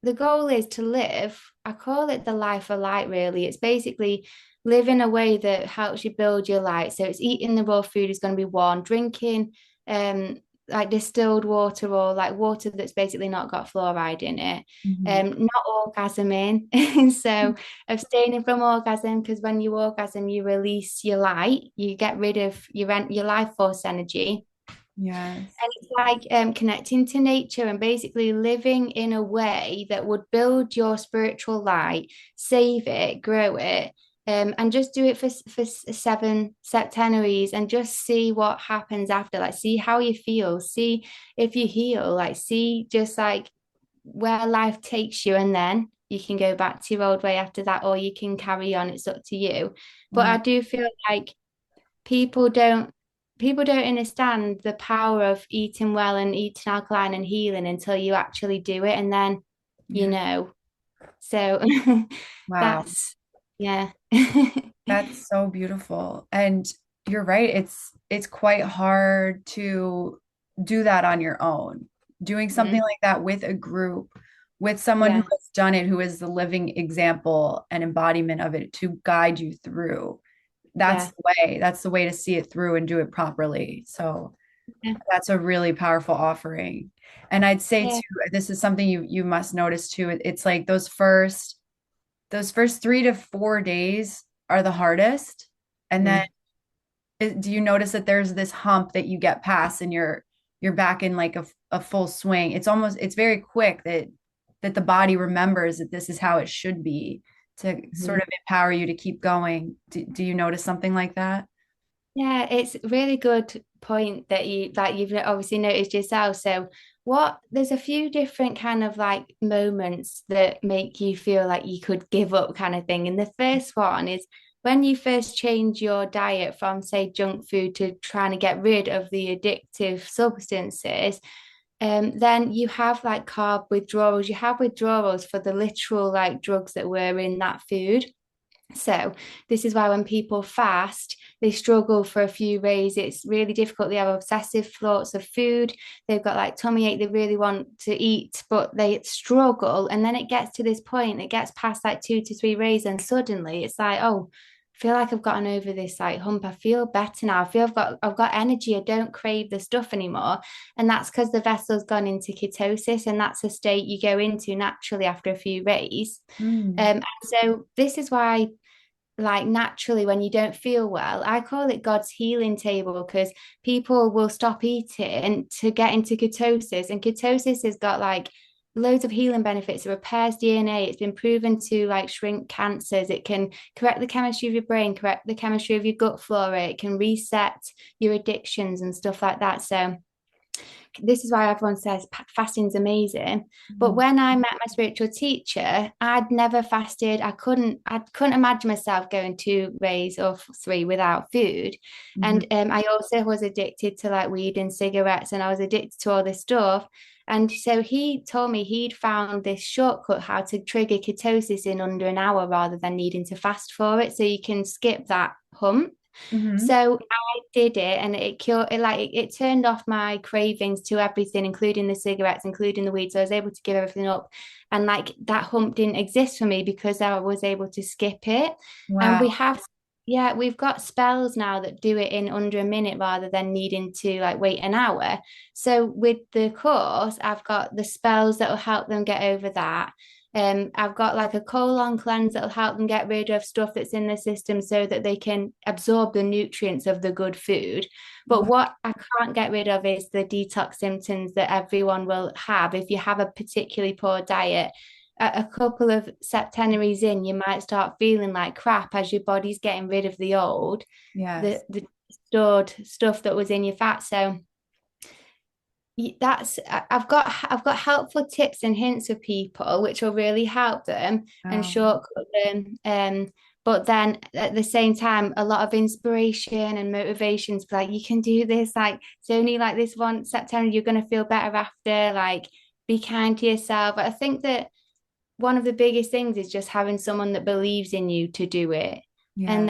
the goal is to live I call it the life of light, really. It's basically live in a way that helps you build your light. So it's eating the raw food is going to be one, drinking um like distilled water or like water that's basically not got fluoride in it. Mhm. Not orgasming. So abstaining from orgasm because when you orgasm, you release your light, you get rid of your life force energy. Yes. And it's like connecting to nature and basically living in a way that would build your spiritual light, save it, grow it, and just do it for seven septenaries and just see what happens after. Like, see how you feel, see if you heal, like, see just like where life takes you, and then you can go back to your old way after that, or you can carry on. It's up to you. But I Wow. do feel like people don't people don't understand the power of eating well and eating alkaline and healing until you actually do it, and then you Yeah. know. So Wow. that's yeah. That's so beautiful. And you're right. It's quite hard to do that on your own. Doing something Mhm. like that with a group, with someone who Yeah, has done it, who is the living example and embodiment of it to guide you through. That's yeah, the way. That's the way to see it through and do it properly. So yeah, that's a really powerful offering. And I'd say yeah. too, this is something you must notice too. It's like those first 3 to 4 days are the hardest. And then Mm. do you notice that there's this hump that you get past and you're back in like a full swing? It's very quick that the body remembers that this is how it should be to sort Mhm. of empower you to keep going. Do you notice something like that? Yeah, it's a really good point that you've obviously noticed yourself. So there's a few different kind of like moments that make you feel like you could give up kind of thing. And the first one is when you first change your diet from say junk food to trying to get rid of the addictive substances. Then you have like carb withdrawals. You have withdrawals for the literal like drugs that were in that food. So this is why when people fast, they struggle for a few days. It's really difficult. They have obsessive thoughts of food. They've got like tummy ache. They really want to eat, but they struggle. And then it gets to this point, it gets past like 2 to 3 days, and suddenly it's like, oh, I feel like I've gotten over this like hump. I feel better now. I feel I've got energy. I don't crave the stuff anymore. And that's because the vessel's gone into ketosis, and that's a state you go into naturally after a few days. Mm. So this is why like naturally when you don't feel well, I call it God's healing table because people will stop eating to get into ketosis, and ketosis has got like loads of healing benefits. It repairs DNA. It's been proven to like shrink cancers. It can correct the chemistry of your brain, correct the chemistry of your gut flora. It can reset your addictions and stuff like that. So this is why everyone says fasting's amazing. But Mhm. when I met my spiritual teacher, I'd never fasted. I couldn't imagine myself going 2 days or three without food. Mhm. And I also was addicted to like weed and cigarettes, and I was addicted to all this stuff. And so he told me he'd found this shortcut how to trigger ketosis in under an hour rather than needing to fast for it. So you can skip that hump. Mhm. So I did it, and it cured it, like it turned off my cravings to everything, including the cigarettes, including the weed. So I was able to give everything up. And like that hump didn't exist for me because I was able to skip it. And Wow. yeah, we've got spells now that do it in under a minute rather than needing to like wait an hour. So with the course, I've got the spells that will help them get over that. I've got like a colon cleanse that'll help them get rid of stuff that's in the system so that they can absorb the nutrients of the good food. But Wow. what I can't get rid of is the detox symptoms that everyone will have if you have a particularly poor diet. A couple of septenaries in, you might start feeling like crap as your body's getting rid of the old, Yes. the stored stuff that was in your fat. So that's I've got helpful tips and hints for people which will really help them and Wow. shortcut them. But then at the same time, a lot of inspiration and motivations, like you can do this, like it's only like this one September, you're gonna feel better after, like be kind to yourself. I think that one of the biggest things is just having someone that believes in you to do it. Yeah. And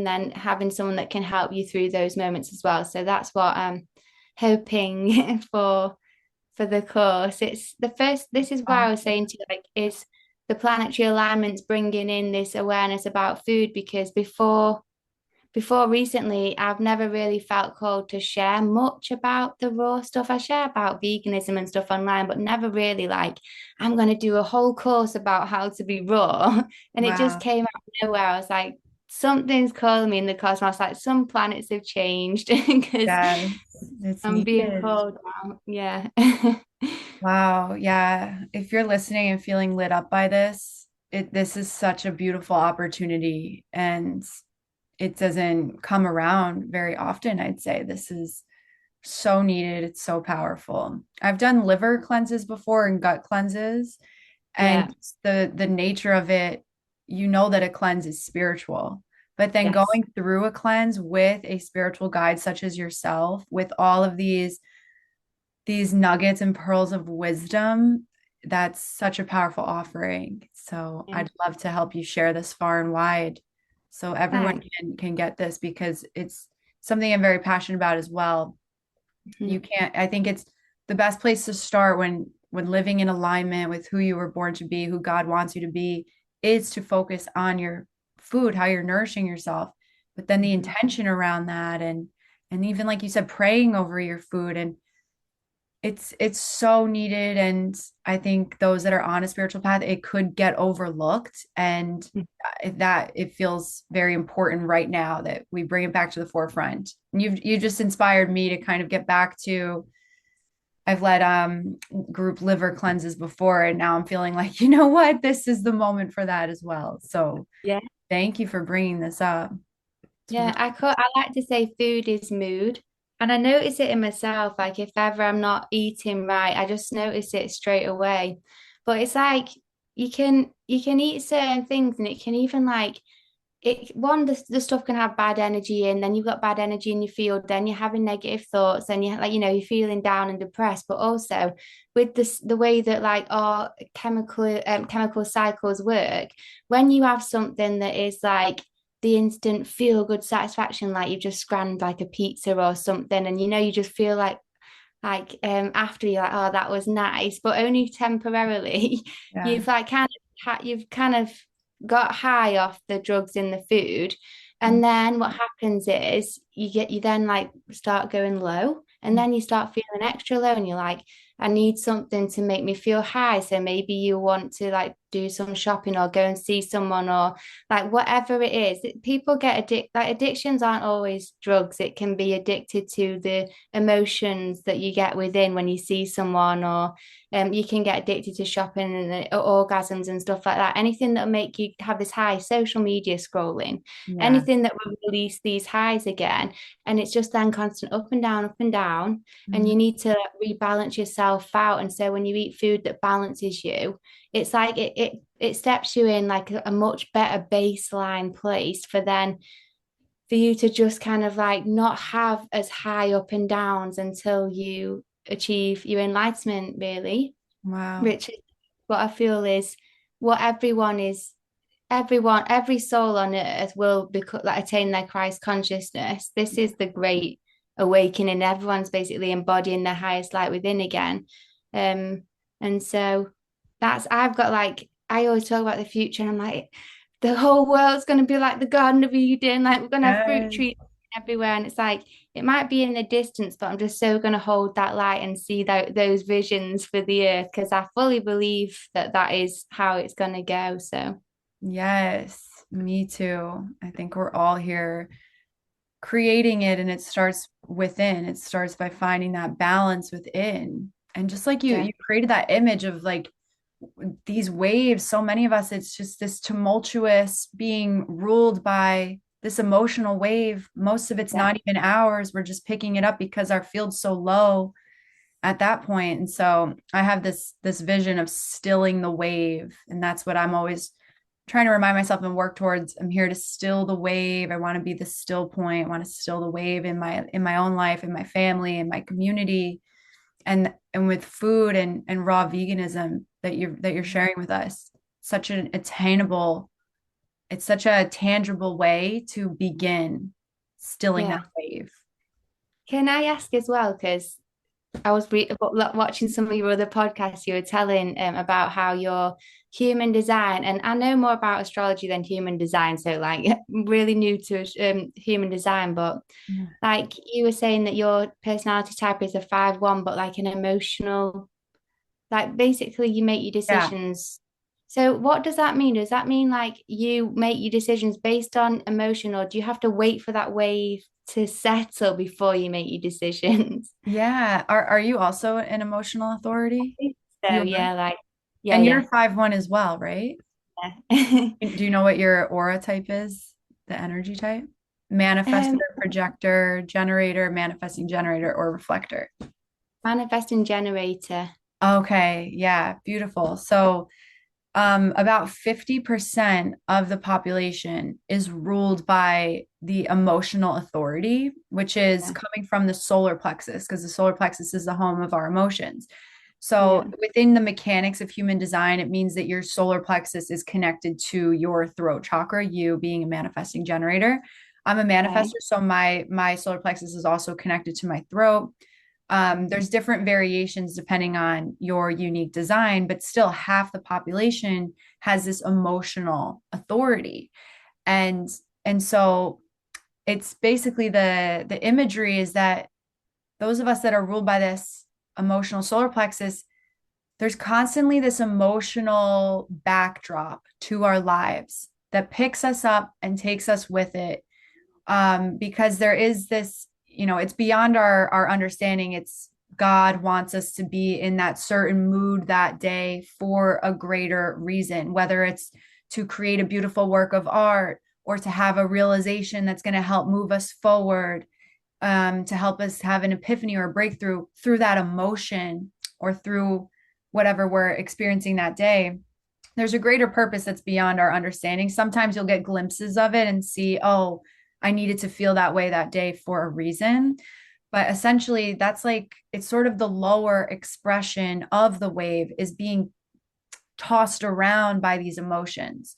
then having someone that can help you through those moments as well. So that's what I'm hoping for the course. It's the first, this is why I was saying to you, like, is the planetary alignments bringing in this awareness about food, because before recently, I've never really felt called to share much about the raw stuff. I share about veganism and stuff online, but never really like, I'm going to do a whole course about how to be raw. And it just Wow. came out of nowhere. I was like, something's calling me in the cosmos. Like, some planets have changed because Yes, it's I'm being needed. called out. Yeah. Wow. Yeah. If you're listening and feeling lit up by this, this is such a beautiful opportunity, and it doesn't come around very often, I'd say. This is so needed. It's so powerful. I've done liver cleanses before and gut cleanses, and Yeah. the nature of it, you know that a cleanse is spiritual. But then Yes. going through a cleanse with a spiritual guide such as yourself, with all of these nuggets and pearls of wisdom, that's such a powerful offering. So Yeah. I'd love to help you share this far and wide so everyone Thanks. can get this, because it's something I'm very passionate about as well. You Mhm. can't, I think it's the best place to start when living in alignment with who you were born to be, who God wants you to be, is to focus on your food, how you're nourishing yourself, but then the Mhm. intention around that, and even like you said, praying over your food. And it's so needed. And I think those that are on a spiritual path, it could get overlooked, and that it feels very important right now that we bring it back to the forefront. And you've just inspired me to kind of get back to, I've led group liver cleanses before, and now I'm feeling like, you know what, this is the moment for that as well. So Yeah. thank you for bringing this up. It's Yeah, really, I like to say food is mood. And I notice it in myself. Like if ever I'm not eating right, I just notice it straight away. But it's like you can eat certain things and it can even like it one the stuff can have bad energy in, then you've got bad energy in your field, then you're having negative thoughts, and you like you're feeling down and depressed. But also with the way that like our chemical cycles work, when you have something that is like the instant feel good satisfaction, like you've just scanned like a pizza or something, and you just feel like after you're like, oh, that was nice, but only temporarily. yeah. You've like you've kind of got high off the drugs in the food, and then what happens is you then like start going low, and then you start feeling extra low, and you're like, I need something to make me feel high. So maybe you want to like do some shopping or go and see someone or like whatever it is. People get addicted. Like addictions aren't always drugs. It can be addicted to the emotions that you get within when you see someone, or you can get addicted to shopping and orgasms and stuff like that. Anything that will make you have this high, social media scrolling, Yeah. anything that will release these highs again. And it's just then constant up and down, up and down. And Mhm. you need to rebalance yourself out. And so when you eat food that balances you, it's like it steps you in like a much better baseline place for you to just kind of like not have as high up and downs until you achieve your enlightenment, really, Wow. which is what I feel is what every soul on earth will become like attain their Christ consciousness. This is the great awakening. Everyone's basically embodying their highest light within again. Um, and so that's I've got like I always talk about the future, and I'm like, the whole world's gonna be like the Garden of Eden, like we're gonna have fruit Yes. trees everywhere. And it's like it might be in the distance, but I'm just so gonna hold that light and see those visions for the earth because I fully believe that that is how it's gonna go. So Yes, me too. I think we're all here creating it, and it starts within. It starts by finding that balance within. And just like you yeah, you created that image of like these waves, so many of us, it's just this tumultuous being ruled by this emotional wave. Most of it's yeah, not even ours. We're just picking it up because our field's so low at that point. And so I have this vision of stilling the wave, and that's what I'm always trying to remind myself and work towards. I'm here to still the wave. I want to be the still point. I want to still the wave in my own life, in my family, in my community, and with food and raw veganism that you're sharing with us. Such an attainable, it's such a tangible way to begin stilling that yeah. wave. Can I ask as well? Because I was watching some of your other podcasts. You were telling about how you're human design, and I know more about astrology than human design, so like really new to human design, but Yeah. like you were saying that your personality type is a 5-1, but like an emotional, like basically you make your Yeah. decisions. So what does that mean? Does that mean like you make your decisions based on emotion, or do you have to wait for that wave to settle before you make your decisions? Yeah. Are you also an emotional authority? So You yeah, are. like And you're yeah, 5-1 as well, right? yeah. Do you know what your aura type is? The energy type? Manifestor, Um, projector, generator, manifesting generator, or reflector. manifesting generator. Okay, yeah, beautiful. So, about 50% of the population is ruled by the emotional authority, which is Yeah, coming from the solar plexus, because the solar plexus is the home of our emotions. So, yeah, within the mechanics of human design, it means that your solar plexus is connected to your throat chakra, you being a manifesting generator. I'm a okay, manifestor, so my solar plexus is also connected to my throat. There's different variations depending on your unique design, but still half the population has this emotional authority. And and so it's basically the imagery is that those of us that are ruled by this emotional solar plexus, there's constantly this emotional backdrop to our lives that picks us up and takes us with it, because there is this, it's beyond our understanding. It's God wants us to be in that certain mood that day for a greater reason, whether it's to create a beautiful work of art or to have a realization that's going to help move us forward, to help us have an epiphany or a breakthrough through that emotion or through whatever we're experiencing that day. There's a greater purpose that's beyond our understanding. Sometimes you'll get glimpses of it and see, oh, I needed to feel that way that day for a reason. But essentially, that's like it's sort of the lower expression of the wave is being tossed around by these emotions.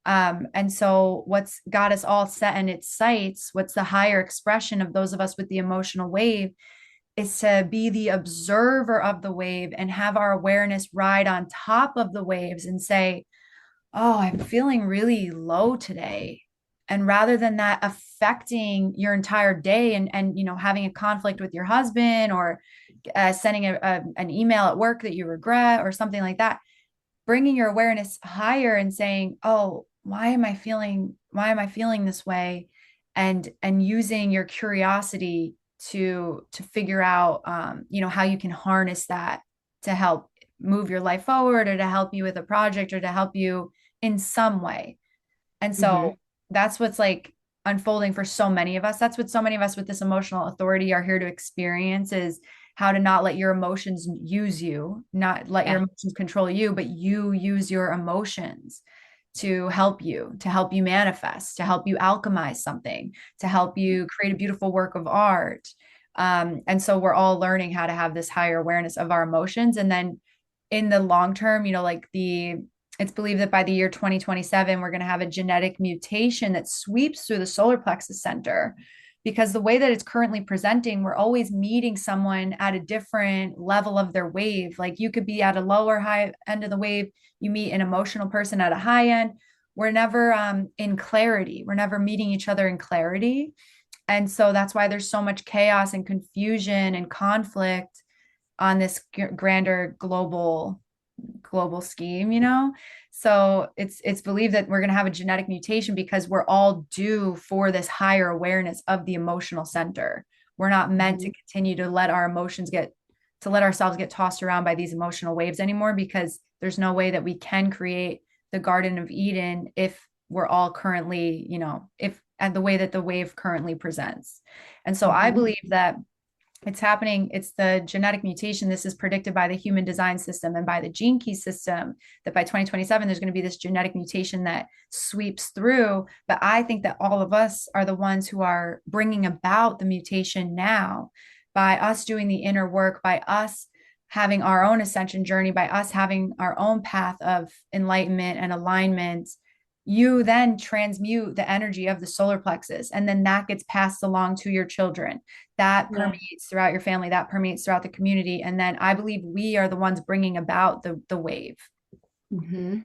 And so, what's got us all set in its sights, what's the higher expression of those of us with the emotional wave, is to be the observer of the wave and have our awareness ride on top of the waves and say, oh, I'm feeling really low today. And rather than that affecting your entire day and having a conflict with your husband or sending an email at work that you regret or something like that, bringing your awareness higher and saying, oh, why am I feeling this way, and using your curiosity to figure out, how you can harness that to help move your life forward or to help you with a project or to help you in some way. And Mm-hmm. so that's what's like unfolding for so many of us. That's what so many of us with this emotional authority are here to experience, is how to not let your emotions use you, not let your Yeah. emotions control you, but you use your emotions to help you manifest, to help you alchemize something, to help you create a beautiful work of art. And so we're all learning how to have this higher awareness of our emotions. And then in the long term, it's believed that by the year 2027, we're going to have a genetic mutation that sweeps through the solar plexus center. Because the way that it's currently presenting, we're always meeting someone at a different level of their wave. Like you could be at a lower high end of the wave, you meet an emotional person at a high end. We're never in clarity. We're never meeting each other in clarity. And so that's why there's so much chaos and confusion and conflict on this grander global scheme. So it's believed that we're going to have a genetic mutation because we're all due for this higher awareness of the emotional center. We're not meant to Mm-hmm. continue to let our emotions get to let ourselves get tossed around by these emotional waves anymore, because there's no way that we can create the Garden of Eden if we're all currently, if and the way that the wave currently presents. And so I Mm-hmm. believe that it's happening. It's the genetic mutation. This is predicted by the human design system and by the gene key system, that by 2027, there's going to be this genetic mutation that sweeps through. But I think that all of us are the ones who are bringing about the mutation now by us doing the inner work, by us having our own ascension journey, by us having our own path of enlightenment and alignment. You then transmute the energy of the solar plexus, and then that gets passed along to your children, that Yeah. permeates throughout your family, that permeates throughout the community. And then I believe we are the ones bringing about the wave. Mm-hmm.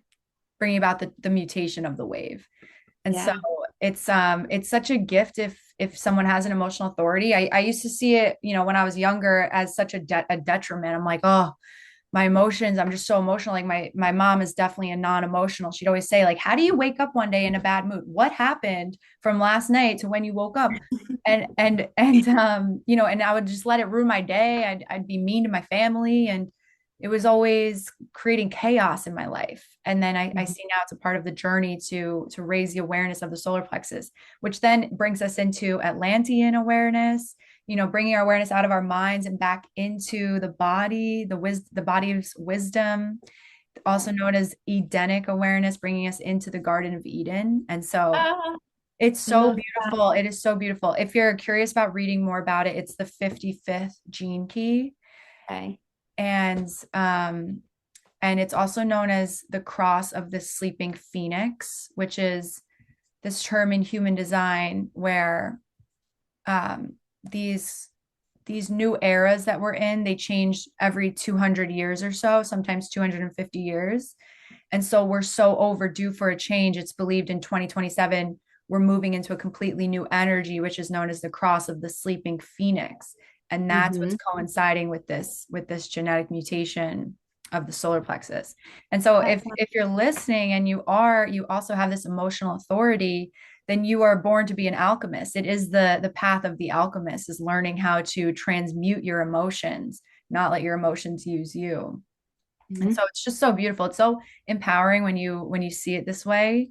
bringing about the mutation of the wave. And so Yeah. it's such a gift if someone has an emotional authority. I used to see it, when I was younger as such a detriment. I'm like, oh, my emotions, I'm just so emotional. Like my mom is definitely a non-emotional. She'd always say, like, how do you wake up one day in a bad mood? What happened from last night to when you woke up? And I would just let it ruin my day. I'd be mean to my family, and it was always creating chaos in my life. And then I Mhm. see now it's a part of the journey to raise the awareness of the solar plexus, which then brings us into Atlantean awareness, bringing our awareness out of our minds and back into the body, the body's wisdom, Yeah. also known as Edenic awareness, bringing us into the Garden of Eden. And so Ah, it's so love that. beautiful. It is so beautiful. If you're curious about reading more about it, it's the 55th gene key. Okay. And and it's also known as the cross of the sleeping phoenix, which is this term in human design where um, these these new eras that we're in, they change every 200 years or so, sometimes 250 years. And so we're so overdue for a change. It's believed in 2027, we're moving into a completely new energy, which is known as the cross of the sleeping phoenix. And that's what's Hmm. coinciding with this genetic mutation of the solar plexus. And so That's if you're listening and you also have this emotional authority, then you are born to be an alchemist. It is the path of the alchemist, is learning how to transmute your emotions, not let your emotions use you. And so mhm. it's just so beautiful. It's so empowering when you see it this way,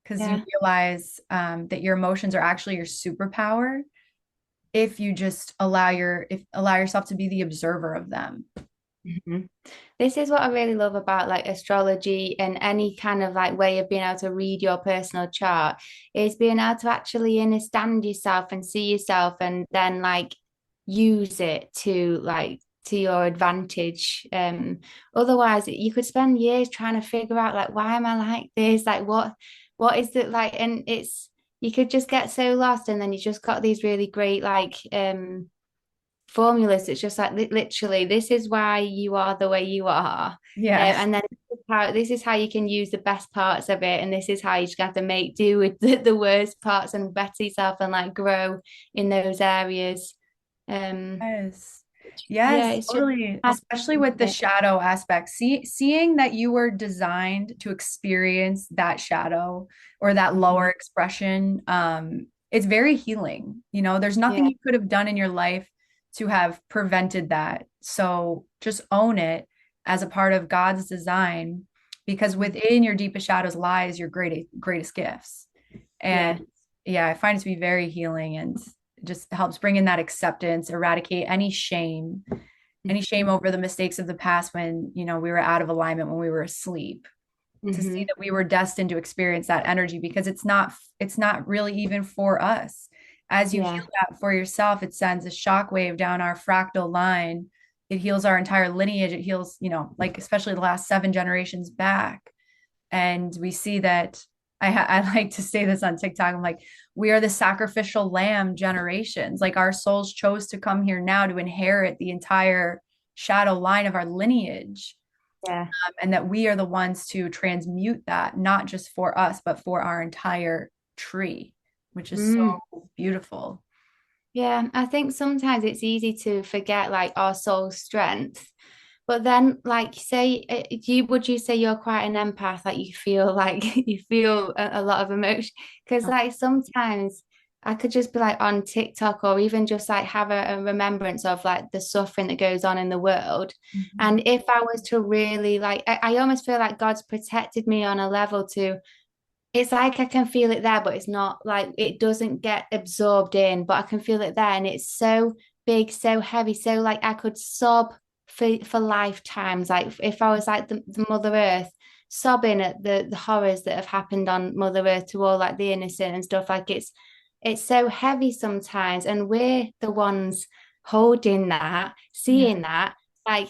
because you Yeah. realize that your emotions are actually your superpower if you just allow yourself to be the observer of them. Mhm. This is what I really love about like astrology and any kind of like way of being able to read your personal chart is being able to actually understand yourself and see yourself and then like use it to your advantage. Otherwise you could spend years trying to figure out like why am I like this? Like what is it like? And it's you could just get so lost and then you just got these really great formulas. It's just like literally, this is why you are the way you are. Yes. And then this is how you can use the best parts of it. And this is how you just have to make do with the worst parts and better yourself and like grow in those areas. Um, Yes. yeah, Yes, it's just totally. fascinating, Especially with isn't the it? shadow aspect. Seeing that you were designed to experience that shadow or that lower Mhm. expression, it's very healing. There's nothing Yeah. you could have done in your life to have prevented that. So just own it as a part of God's design, because within your deepest shadows lies your greatest gifts. Yeah. And yeah, I find it to be very healing, and just helps bring in that acceptance, eradicate any shame over the mistakes of the past when, we were out of alignment, when we were asleep, to see Hmm. that we were destined to experience that energy, because it's not really even for us. As you Yeah. heal that for yourself, it sends a shockwave down our fractal line. It heals our entire lineage. It heals, like especially the last 7 generations back. And we see that I like to say this on TikTok. I'm like, we are the sacrificial lamb generations. Like our souls chose to come here now to inherit the entire shadow line of our lineage. Yeah. And that we are the ones to transmute that, not just for us, but for our entire tree, which is so Mm. beautiful. Yeah. I think sometimes it's easy to forget like our soul strength. But then, like, say, would you say you're quite an empath? Like, you feel like you feel a lot of emotion? Because, like, sometimes I could just be like on TikTok or even just like have a remembrance of like the suffering that goes on in the world. Mhm. And if I was to really like, I almost feel like God's protected me on a level to, it's like I can feel it there, but it's not like it doesn't get absorbed in, but I can feel it there. And it's so big, so heavy, so like I could sob for lifetimes. Like if I was like the Mother Earth, sobbing at the horrors that have happened on Mother Earth to all like the innocent and stuff. Like it's so heavy sometimes. And we're the ones holding that, Yeah. seeing that. like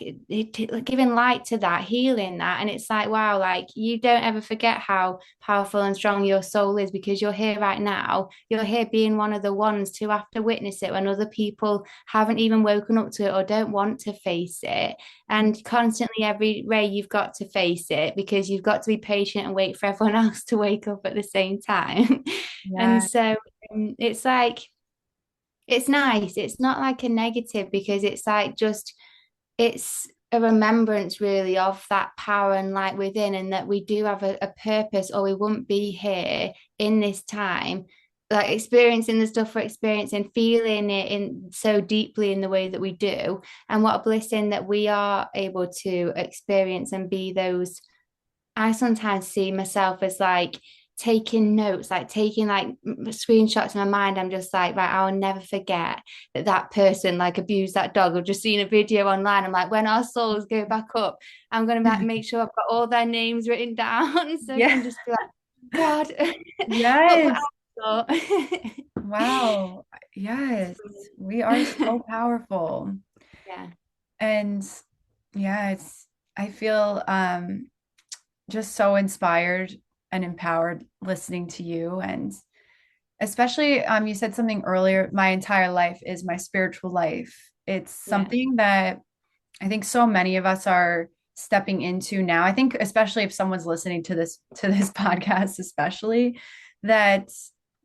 giving light to that, healing that. And it's like, wow, like you don't ever forget how powerful and strong your soul is, because you're here right now. You're here being one of the ones to have to witness it when other people haven't even woken up to it or don't want to face it. And constantly, every day, you've got to face it because you've got to be patient and wait for everyone else to wake up at the same time. And Yeah. so it's like, it's nice. It's not like a negative, because it's like just, it's a remembrance really of that power and light within, and that we do have a purpose, or we wouldn't be here in this time, like experiencing the stuff we're experiencing, feeling it in so deeply in the way that we do. And what a blessing that we are able to experience and be those. I sometimes see myself as like taking notes, like taking like screenshots in my mind. I'm just like, right, I'll never forget that that person like abused that dog. I've just seen a video online. I'm like, when our souls go back up, I'm gonna like, make sure I've got all their names written down so I can Yeah. just be like, God, look what Yes. I thought. Wow. Yes. We are so powerful. Yeah. And yeah, I feel just so inspired and empowered listening to you. And especially you said something earlier, my entire life is my spiritual life. It's Yeah. something that I think so many of us are stepping into now. I think especially if someone's listening to this podcast, especially that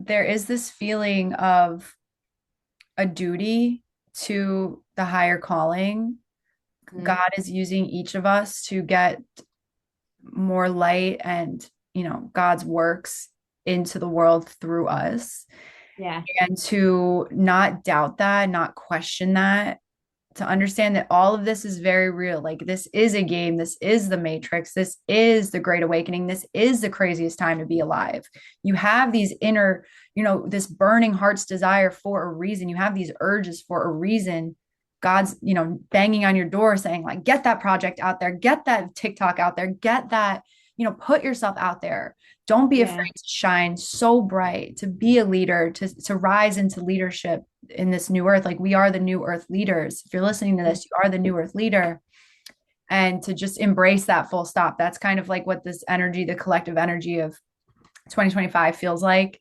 there is this feeling of a duty to the higher calling. Mhm. God is using each of us to get more light and, God's works into the world through us. Yeah. And to not doubt that, not question that, to understand that all of this is very real. Like this is a game. This is the Matrix. This is the Great Awakening. This is the craziest time to be alive. You have these inner, this burning heart's desire for a reason. You have these urges for a reason. God's, banging on your door saying, like, get that project out there, get that TikTok out there, get that, put yourself out there. Don't be Yeah. afraid to shine so bright, to be a leader, to rise into leadership in this new earth. Like we are the new earth leaders. If you're listening to this, you are the new earth leader. And to just embrace that full stop. That's kind of like what this energy, the collective energy of 2025 feels like,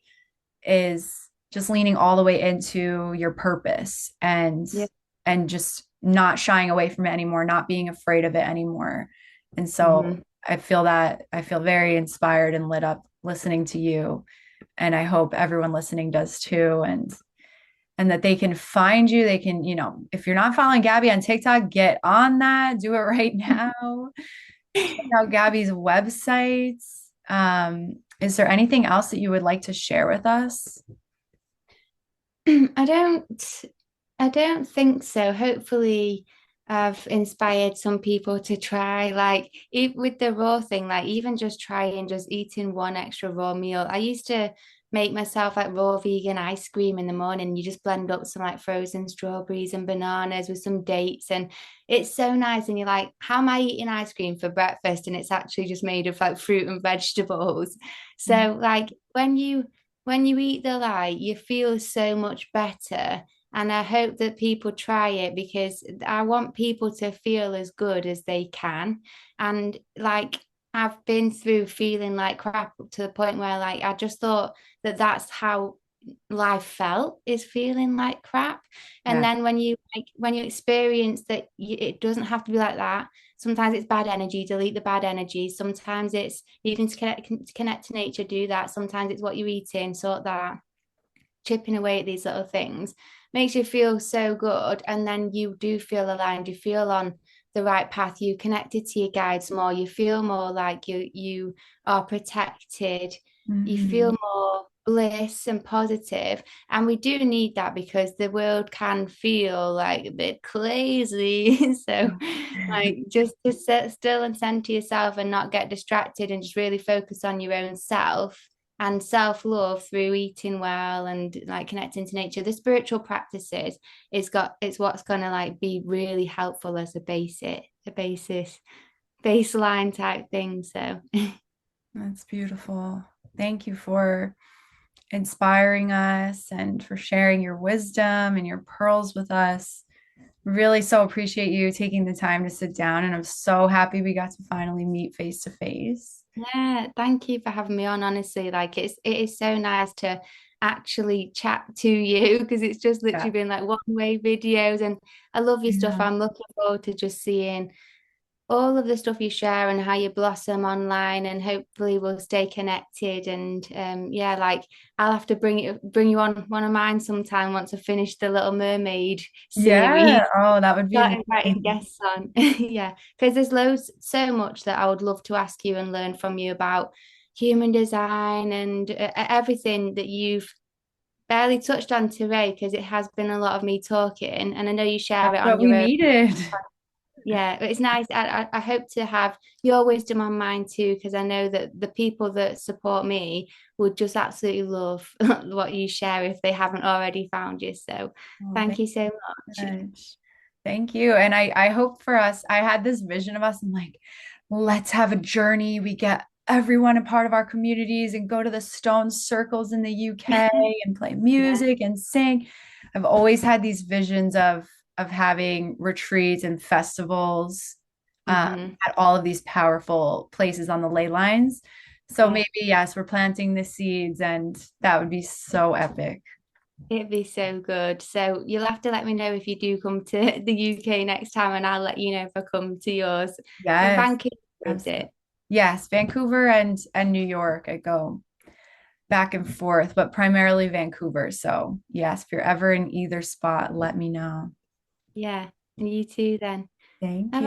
is just leaning all the way into your purpose Yeah. and just not shying away from it anymore, not being afraid of it anymore. And so Mhm. I feel very inspired and lit up listening to you. And I hope everyone listening does too. And that they can find you. They can, if you're not following Gaby on TikTok, get on that. Do it right now. Check out Gaby's websites. Is there anything else that you would like to share with us? I don't I don't think so. Hopefully, I've inspired some people to try, like, with the raw thing, like, even just trying, just eating one extra raw meal. I used to make myself like raw vegan ice cream in the morning. You just blend up some like frozen strawberries and bananas with some dates, and it's so nice. And you're like, how am I eating ice cream for breakfast? And it's actually just made of like fruit and vegetables. So, like, when you eat the light, you feel so much better. And I hope that people try it, because I want people to feel as good as they can. And like, I've been through feeling like crap up to the point where like I just thought that that's how life felt, is feeling like crap. And Yeah. then when you experience that it doesn't have to be like that. Sometimes it's bad energy, delete the bad energy. Sometimes it's needing to connect to nature, do that. Sometimes it's what you're eating, sort that. Chipping away at these little things makes you feel so good. And then you do feel aligned, you feel on the right path, you connected to your guides more, you feel more like you are protected, you feel Mhm. more bliss and positive. And we do need that, because the world can feel like a bit crazy. So like, just to sit still and center yourself and not get distracted, and just really focus on your own self and self-love through eating well and like connecting to nature. The spiritual practices it's what's gonna like be really helpful as a baseline type thing. So That's beautiful. Thank you for inspiring us and for sharing your wisdom and your pearls with us. really so appreciate you taking the time to sit down, and I'm so happy we got to finally meet face to face. Yeah, thank you for having me on. Honestly, like it is so nice to actually chat to you because it's just literally Yeah. been like one way videos, and I love your stuff. Yeah. I'm looking forward to just seeing all of the stuff you share and how you blossom online, and hopefully we'll stay connected. And yeah, like I'll have to bring you on one of mine sometime once I finish the Little Mermaid series. Yeah. Oh, that would be Start inviting amazing. guests on. Yeah, because there's loads, so much that I would love to ask you and learn from you about human design and everything that you've barely touched on today, because it has been a lot of me talking, and I know you share That's it what on we your own. needed. Yeah, it's nice. I hope to have your wisdom on mine too, because I know that the people that support me would just absolutely love what you share if they haven't already found you. So Oh, thank thank you so you much. much. Thank you. And I hope for us, I had this vision of us. I'm like, let's have a journey. We get everyone a part of our communities and go to the stone circles in the UK and play Yeah. music and sing. I've always had these visions of having retreats and festivals Hmm. at all of these powerful places on the ley lines. So Yeah. maybe, yes, we're planting the seeds, and that would be so epic. It'd be so good. So you'll have to let me know if you do come to the UK next time, and I'll let you know if I come to yours. Yes, Vancouver, is absolutely. it? Yes, Vancouver and New York. I go back and forth, but primarily Vancouver. So, yes, if you're ever in either spot, let me know. Yeah. And you too then. Thank Bye. you.